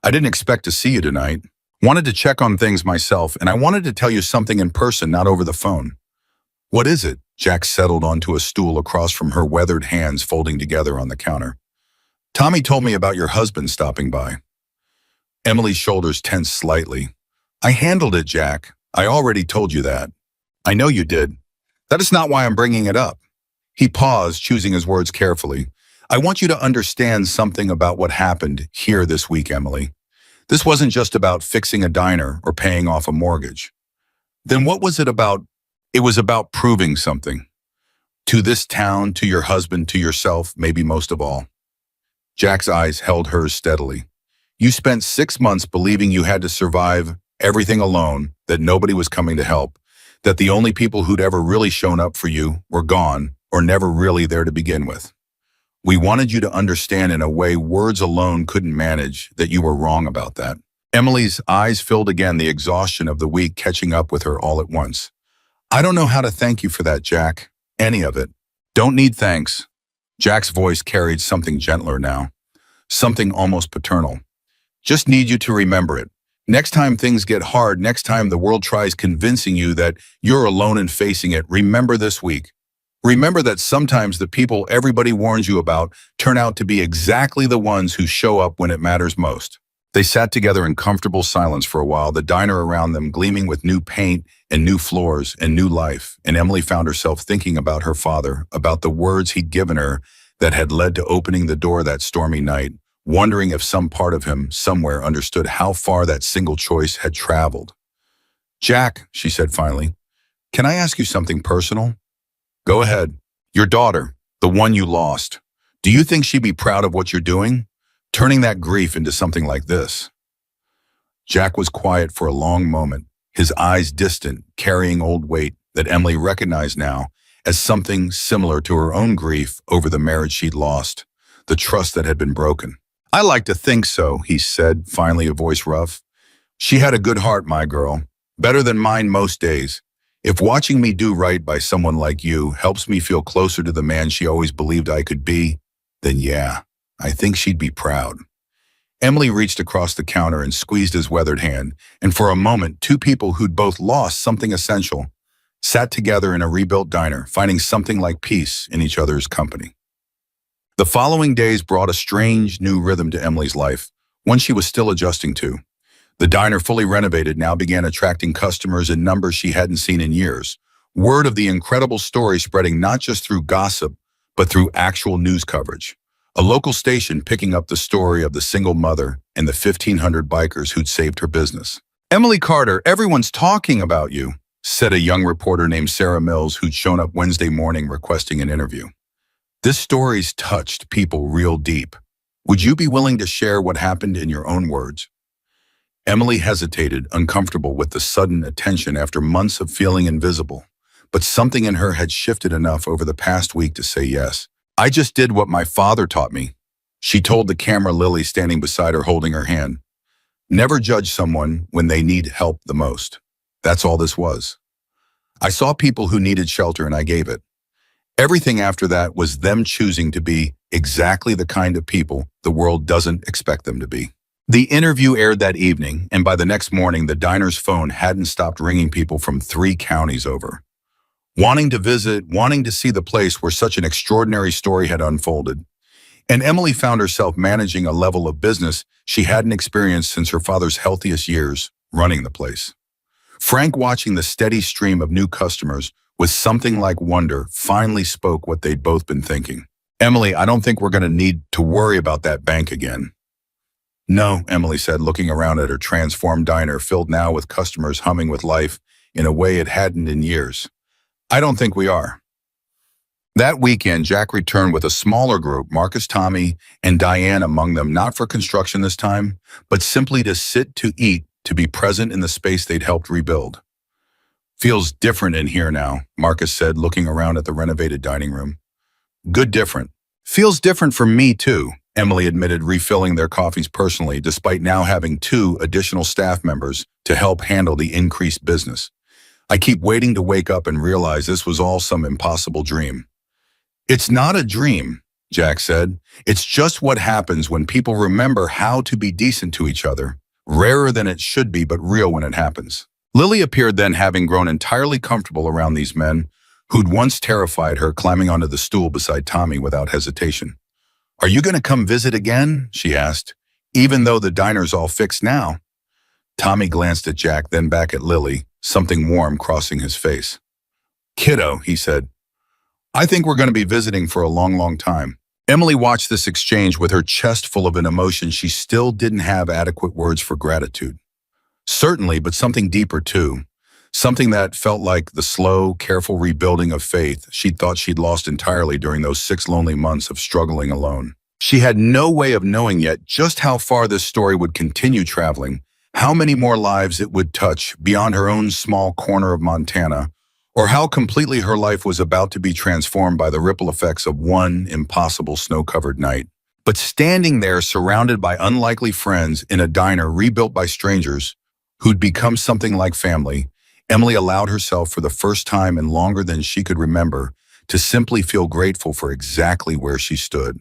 I didn't expect to see you tonight. Wanted to check on things myself, and I wanted to tell you something in person, not over the phone. What is it? Jack settled onto a stool across from her, weathered hands folding together on the counter. Tommy told me about your husband stopping by. Emily's shoulders tensed slightly. I handled it, Jack. I already told you that. I know you did. That is not why I'm bringing it up. He paused, choosing his words carefully. I want you to understand something about what happened here this week, Emily. This wasn't just about fixing a diner or paying off a mortgage. Then what was it about? It was about proving something. To this town, to your husband, to yourself, maybe most of all. Jack's eyes held hers steadily. You spent 6 months believing you had to survive everything alone, that nobody was coming to help, that the only people who'd ever really shown up for you were gone or never really there to begin with. We wanted you to understand in a way words alone couldn't manage that you were wrong about that. Emily's eyes filled again, the exhaustion of the week catching up with her all at once. I don't know how to thank you for that, Jack. Any of it. Don't need thanks. Jack's voice carried something gentler now, something almost paternal. Just need you to remember it. Next time things get hard, next time the world tries convincing you that you're alone in facing it, remember this week. Remember that sometimes the people everybody warns you about turn out to be exactly the ones who show up when it matters most. They sat together in comfortable silence for a while, the diner around them gleaming with new paint and new floors and new life, and Emily found herself thinking about her father, about the words he'd given her that had led to opening the door that stormy night, wondering if some part of him somewhere understood how far that single choice had traveled. Jack, she said finally, can I ask you something personal? Go ahead. Your daughter, the one you lost, do you think she'd be proud of what you're doing? Turning that grief into something like this? Jack was quiet for a long moment, his eyes distant, carrying old weight that Emily recognized now as something similar to her own grief over the marriage she'd lost, the trust that had been broken. I like to think so, he said, finally, a voice rough. She had a good heart, my girl. Better than mine most days. If watching me do right by someone like you helps me feel closer to the man she always believed I could be, then yeah, I think she'd be proud. Emily reached across the counter and squeezed his weathered hand, and for a moment, two people who'd both lost something essential sat together in a rebuilt diner, finding something like peace in each other's company. The following days brought a strange new rhythm to Emily's life, one she was still adjusting to. The diner, fully renovated, now began attracting customers in numbers she hadn't seen in years. Word of the incredible story spreading not just through gossip, but through actual news coverage. A local station picking up the story of the single mother and the 1,500 bikers who'd saved her business. "Emily Carter, everyone's talking about you," said a young reporter named Sarah Mills who'd shown up Wednesday morning requesting an interview. "This story's touched people real deep. Would you be willing to share what happened in your own words?" Emily hesitated, uncomfortable with the sudden attention after months of feeling invisible. But something in her had shifted enough over the past week to say yes. "I just did what my father taught me," she told the camera, Lily standing beside her holding her hand. "Never judge someone when they need help the most. That's all this was. I saw people who needed shelter and I gave it. Everything after that was them choosing to be exactly the kind of people the world doesn't expect them to be." The interview aired that evening, and by the next morning, the diner's phone hadn't stopped ringing people from 3 counties over, wanting to visit, wanting to see the place where such an extraordinary story had unfolded. And Emily found herself managing a level of business she hadn't experienced since her father's healthiest years running the place. Frank, watching the steady stream of new customers with something like wonder, finally spoke what they'd both been thinking. "Emily, I don't think we're going to need to worry about that bank again." "No," Emily said, looking around at her transformed diner, filled now with customers humming with life in a way it hadn't in years. "I don't think we are." That weekend, Jack returned with a smaller group, Marcus, Tommy, and Diane among them, not for construction this time, but simply to sit, to eat, to be present in the space they'd helped rebuild. "Feels different in here now," Marcus said, looking around at the renovated dining room. "Good different." "Feels different for me too," Emily admitted, refilling their coffees personally, despite now having 2 additional staff members to help handle the increased business. "I keep waiting to wake up and realize this was all some impossible dream." "It's not a dream," Jack said. "It's just what happens when people remember how to be decent to each other. Rarer than it should be, but real when it happens." Lily appeared then, having grown entirely comfortable around these men who'd once terrified her, climbing onto the stool beside Tommy without hesitation. "Are you going to come visit again?" she asked, "even though the diner's all fixed now?" Tommy glanced at Jack, then back at Lily, something warm crossing his face. "Kiddo," he said, "I think we're going to be visiting for a long, long time." Emily watched this exchange with her chest full of an emotion she still didn't have adequate words for: gratitude. Certainly, but something deeper too. Something that felt like the slow, careful rebuilding of faith she'd thought she'd lost entirely during those 6 lonely months of struggling alone. She had no way of knowing yet just how far this story would continue traveling, how many more lives it would touch beyond her own small corner of Montana, or how completely her life was about to be transformed by the ripple effects of one impossible snow-covered night. But standing there surrounded by unlikely friends in a diner rebuilt by strangers who'd become something like family, Emily allowed herself, for the first time in longer than she could remember, to simply feel grateful for exactly where she stood.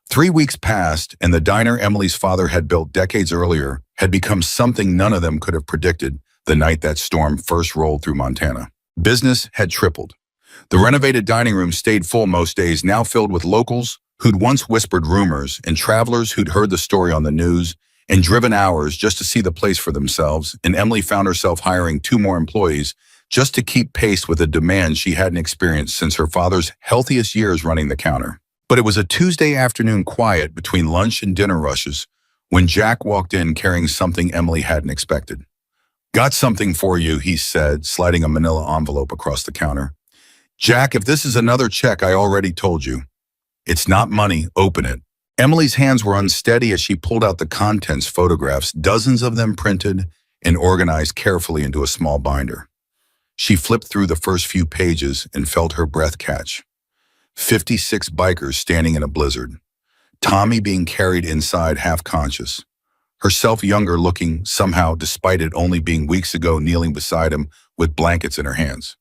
3 weeks passed, and the diner Emily's father had built decades earlier had become something none of them could have predicted the night that storm first rolled through Montana. Business had tripled. The renovated dining room stayed full most days, now filled with locals who'd once whispered rumors and travelers who'd heard the story on the news and driven hours just to see the place for themselves, and Emily found herself hiring 2 more employees just to keep pace with a demand she hadn't experienced since her father's healthiest years running the counter. But it was a Tuesday afternoon quiet between lunch and dinner rushes when Jack walked in carrying something Emily hadn't expected. "Got something for you," he said, sliding a manila envelope across the counter. "Jack, if this is another check, I already told you. It's not money, open it." Emily's hands were unsteady as she pulled out the contents, photographs, dozens of them printed and organized carefully into a small binder. She flipped through the first few pages and felt her breath catch. 56 bikers standing in a blizzard. Tommy being carried inside half-conscious. herself younger looking somehow despite it only being weeks ago kneeling beside him with blankets in her hands.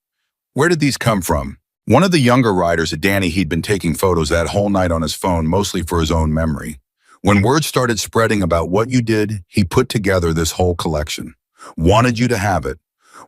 Where did these come from? One of the younger riders, a Danny, he'd been taking photos that whole night on his phone, mostly for his own memory. When word started spreading about what you did, he put together this whole collection. Wanted you to have it.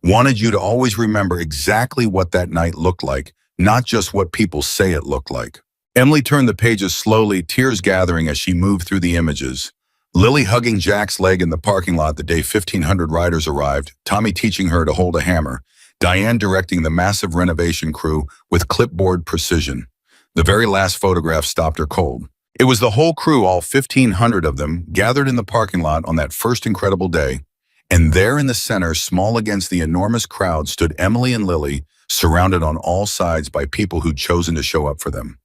Wanted you to always remember exactly what that night looked like, not just what people say it looked like. Emily turned the pages slowly, tears gathering as she moved through the images. Lily hugging Jack's leg in the parking lot the day 1,500 riders arrived, Tommy teaching her to hold a hammer, Diane directing the massive renovation crew with clipboard precision. The very last photograph stopped her cold. It was the whole crew, all 1,500 of them, gathered in the parking lot on that first incredible day. And there in the center, small against the enormous crowd, stood Emily and Lily, surrounded on all sides by people who'd chosen to show up for them.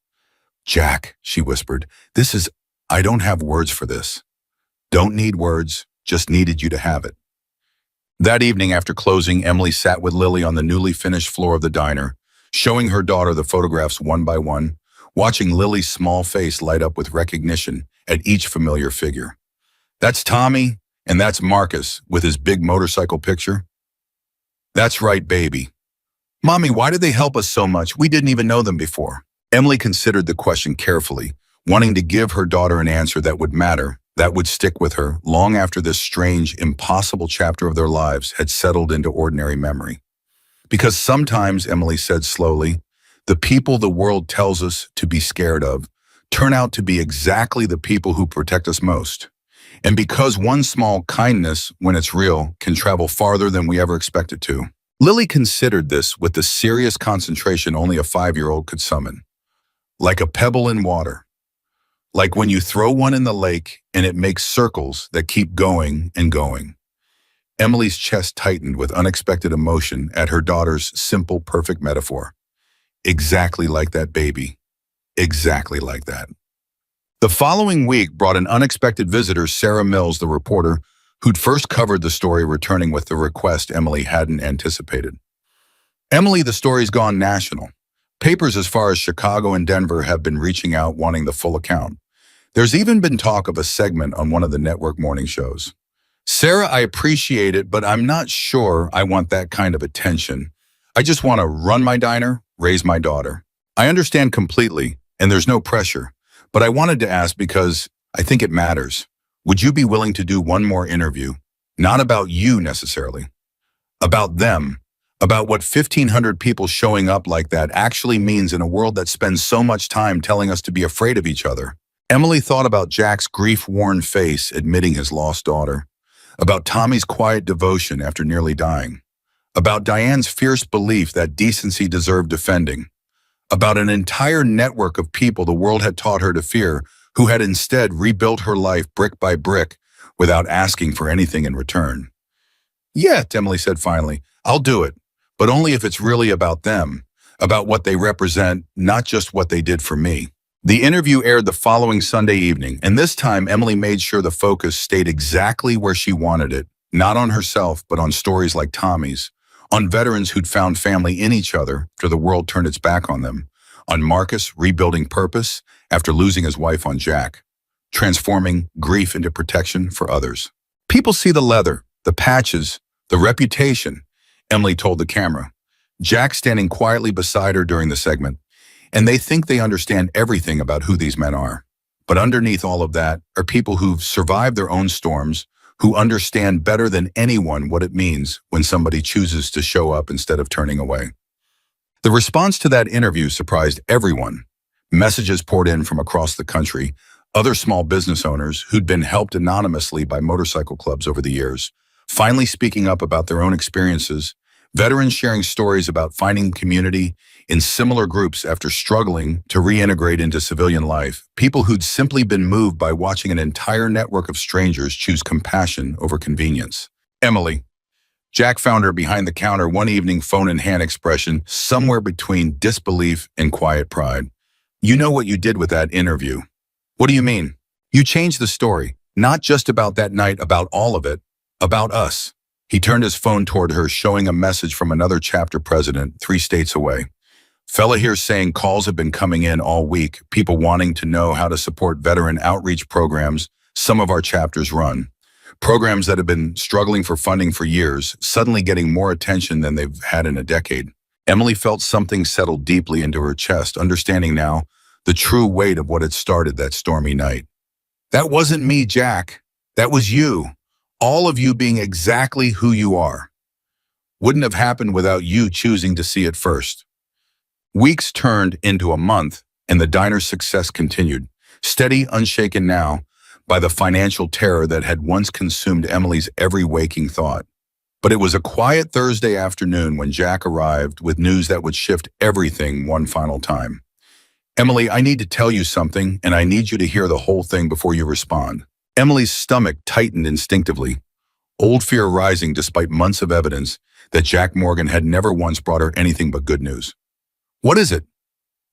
"Jack," she whispered, I don't have words for this. Don't need words, just needed you to have it." That evening after closing, Emily sat with Lily on the newly finished floor of the diner, showing her daughter the photographs one by one, watching Lily's small face light up with recognition at each familiar figure. "That's Tommy, and that's Marcus with his big motorcycle picture." "That's right, baby." "Mommy, why did they help us so much? We didn't even know them before." Emily considered the question carefully, wanting to give her daughter an answer that would matter, that would stick with her long after this strange, impossible chapter of their lives had settled into ordinary memory. "Because sometimes," Emily said slowly, "the people the world tells us to be scared of turn out to be exactly the people who protect us most. And because one small kindness, when it's real, can travel farther than we ever expect it to." Lily considered this with the serious concentration only a 5-year-old could summon. "Like a pebble in water. Like when you throw one in the lake and it makes circles that keep going and going." Emily's chest tightened with unexpected emotion at her daughter's simple, perfect metaphor. Exactly like that, baby. Exactly like that. The following week brought an unexpected visitor, Sarah Mills, the reporter, who'd first covered the story, returning with the request Emily hadn't anticipated. "Emily, the story's gone national. Papers as far as Chicago and Denver have been reaching out wanting the full account. There's even been talk of a segment on one of the network morning shows. Sarah, I appreciate it, but I'm not sure I want that kind of attention. I just want to run my diner, raise my daughter. I understand completely, and there's no pressure, but I wanted to ask because I think it matters. Would you be willing to do one more interview? Not about you necessarily. About them. About what 1,500 people showing up like that actually means in a world that spends so much time telling us to be afraid of each other." Emily thought about Jack's grief-worn face admitting his lost daughter, about Tommy's quiet devotion after nearly dying, about Diane's fierce belief that decency deserved defending, about an entire network of people the world had taught her to fear who had instead rebuilt her life brick by brick without asking for anything in return. "Yeah," Emily said finally, "I'll do it. But only if it's really about them, about what they represent, not just what they did for me." The interview aired the following Sunday evening, and this time Emily made sure the focus stayed exactly where she wanted it, not on herself, but on stories like Tommy's, on veterans who'd found family in each other after the world turned its back on them, on Marcus rebuilding purpose after losing his wife on Jack, transforming grief into protection for others. "People see the leather, the patches, the reputation," Emily told the camera, Jack standing quietly beside her during the segment, "and they think they understand everything about who these men are. But underneath all of that are people who've survived their own storms, who understand better than anyone what it means when somebody chooses to show up instead of turning away." The response to that interview surprised everyone. Messages poured in from across the country, other small business owners who'd been helped anonymously by motorcycle clubs over the years, finally speaking up about their own experiences, veterans sharing stories about finding community in similar groups after struggling to reintegrate into civilian life, people who'd simply been moved by watching an entire network of strangers choose compassion over convenience. Emily. Jack found her behind the counter one evening, phone in hand, expression somewhere between disbelief and quiet pride. "You know what you did with that interview." "What do you mean?" "You changed the story, not just about that night, about all of it, about us." He turned his phone toward her, showing a message from another chapter president 3 states away. "Fella here saying calls have been coming in all week, people wanting to know how to support veteran outreach programs some of our chapters run. Programs that have been struggling for funding for years, suddenly getting more attention than they've had in a decade. Emily felt something settle deeply into her chest, understanding now the true weight of what had started that stormy night. That wasn't me, Jack. That was you. All of you being exactly who you are. Wouldn't have happened without you choosing to see it first. Weeks turned into a month, and the diner's success continued, steady, unshaken now by the financial terror that had once consumed Emily's every waking thought. But it was a quiet Thursday afternoon when Jack arrived with news that would shift everything one final time. Emily, I need to tell you something, and I need you to hear the whole thing before you respond. Emily's stomach tightened instinctively, old fear rising despite months of evidence that Jack Morgan had never once brought her anything but good news. What is it?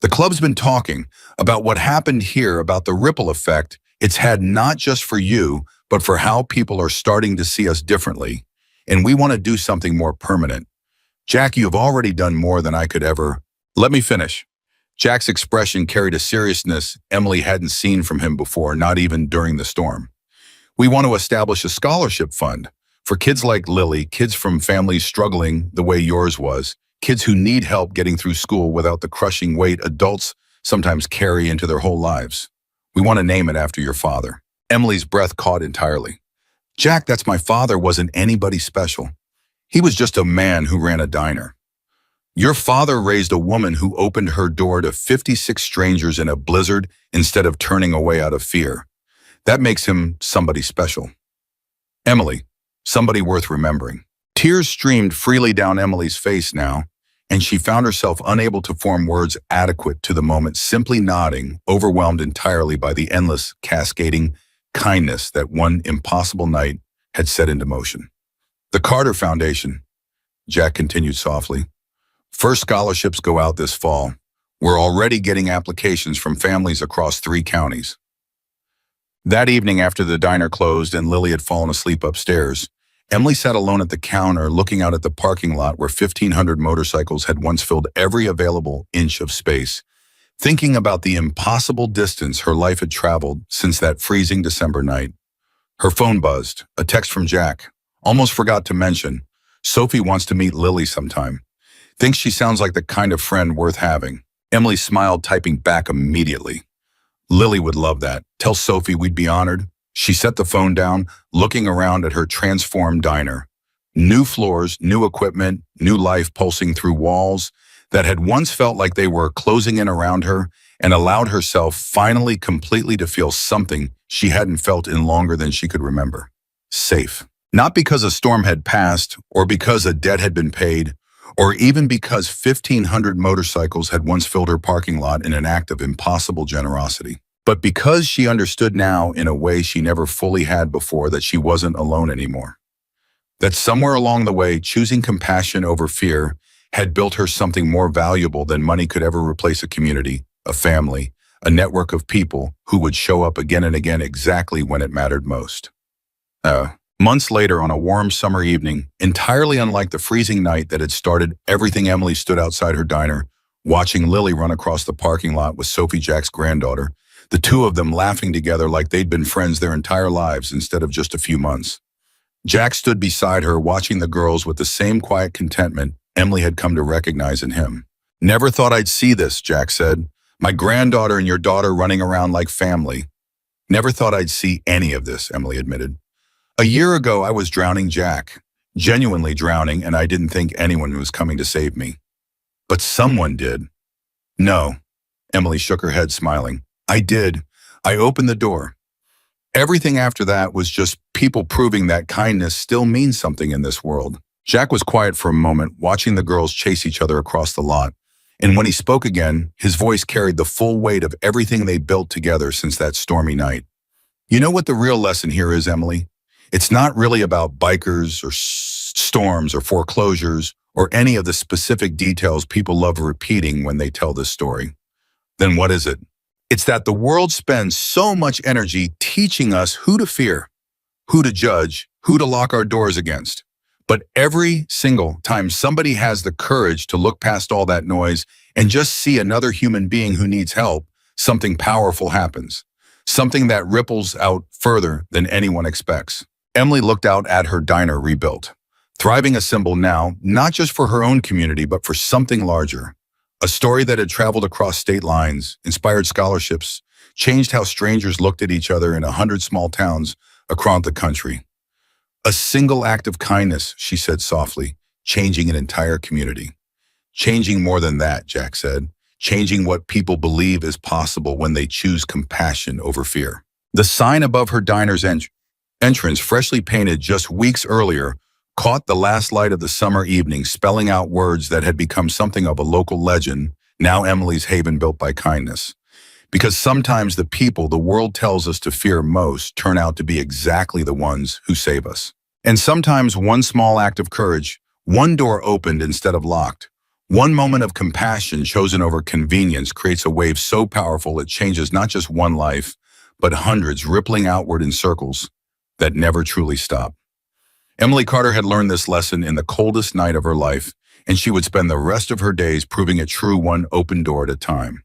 The club's been talking about what happened here, about the ripple effect it's had not just for you, but for how people are starting to see us differently. And we want to do something more permanent. Jack, you've already done more than I could ever. Let me finish. Jack's expression carried a seriousness Emily hadn't seen from him before, not even during the storm. We want to establish a scholarship fund for kids like Lily, kids from families struggling the way yours was, kids who need help getting through school without the crushing weight adults sometimes carry into their whole lives. We want to name it after your father. Emily's breath caught entirely. Jack, that's my father wasn't anybody special. He was just a man who ran a diner. Your father raised a woman who opened her door to 56 strangers in a blizzard instead of turning away out of fear. That makes him somebody special. Emily, somebody worth remembering. Tears streamed freely down Emily's face now, and she found herself unable to form words adequate to the moment, simply nodding, overwhelmed entirely by the endless, cascading kindness that one impossible night had set into motion. The Carter Foundation, Jack continued softly. First scholarships go out this fall. We're already getting applications from families across 3 counties. That evening, after the diner closed and Lily had fallen asleep upstairs, Emily sat alone at the counter looking out at the parking lot where 1,500 motorcycles had once filled every available inch of space, thinking about the impossible distance her life had traveled since that freezing December night. Her phone buzzed, a text from Jack. Almost forgot to mention, Sophie wants to meet Lily sometime. Thinks she sounds like the kind of friend worth having. Emily smiled, typing back immediately. Lily would love that. Tell Sophie we'd be honored. She set the phone down, looking around at her transformed diner. New floors, new equipment, new life pulsing through walls that had once felt like they were closing in around her, and allowed herself finally completely to feel something she hadn't felt in longer than she could remember. Safe. Not because a storm had passed, or because a debt had been paid, or even because 1,500 motorcycles had once filled her parking lot in an act of impossible generosity. But because she understood now in a way she never fully had before that she wasn't alone anymore. That somewhere along the way, choosing compassion over fear had built her something more valuable than money could ever replace: a community, a family, a network of people who would show up again and again exactly when it mattered most. Months later, on a warm summer evening, entirely unlike the freezing night that had started everything, Emily stood outside her diner, watching Lily run across the parking lot with Sophie, Jack's granddaughter, the two of them laughing together like they'd been friends their entire lives instead of just a few months. Jack stood beside her, watching the girls with the same quiet contentment Emily had come to recognize in him. Never thought I'd see this, Jack said. My granddaughter and your daughter running around like family. Never thought I'd see any of this, Emily admitted. A year ago, I was drowning, Jack. Genuinely drowning, and I didn't think anyone was coming to save me. But someone did. No, Emily shook her head, smiling. I did. I opened the door. Everything after that was just people proving that kindness still means something in this world. Jack was quiet for a moment, watching the girls chase each other across the lot. And when he spoke again, his voice carried the full weight of everything they built together since that stormy night. You know what the real lesson here is, Emily? It's not really about bikers or storms or foreclosures or any of the specific details people love repeating when they tell this story. Then what is it? It's that the world spends so much energy teaching us who to fear, who to judge, who to lock our doors against. But every single time somebody has the courage to look past all that noise and just see another human being who needs help, something powerful happens. Something that ripples out further than anyone expects. Emily looked out at her diner rebuilt, thriving a symbol now, not just for her own community, but for something larger. A story that had traveled across state lines, inspired scholarships, changed how strangers looked at each other in 100 small towns across the country. A single act of kindness, she said softly, changing an entire community. Changing more than that, Jack said. Changing what people believe is possible when they choose compassion over fear. The sign above her diner's entrance, freshly painted just weeks earlier, caught the last light of the summer evening, spelling out words that had become something of a local legend, now Emily's haven built by kindness. Because sometimes the people the world tells us to fear most turn out to be exactly the ones who save us. And sometimes one small act of courage, one door opened instead of locked, one moment of compassion chosen over convenience creates a wave so powerful it changes not just one life, but hundreds, rippling outward in circles that never truly stop. Emily Carter had learned this lesson in the coldest night of her life, and she would spend the rest of her days proving it true, one open door at a time.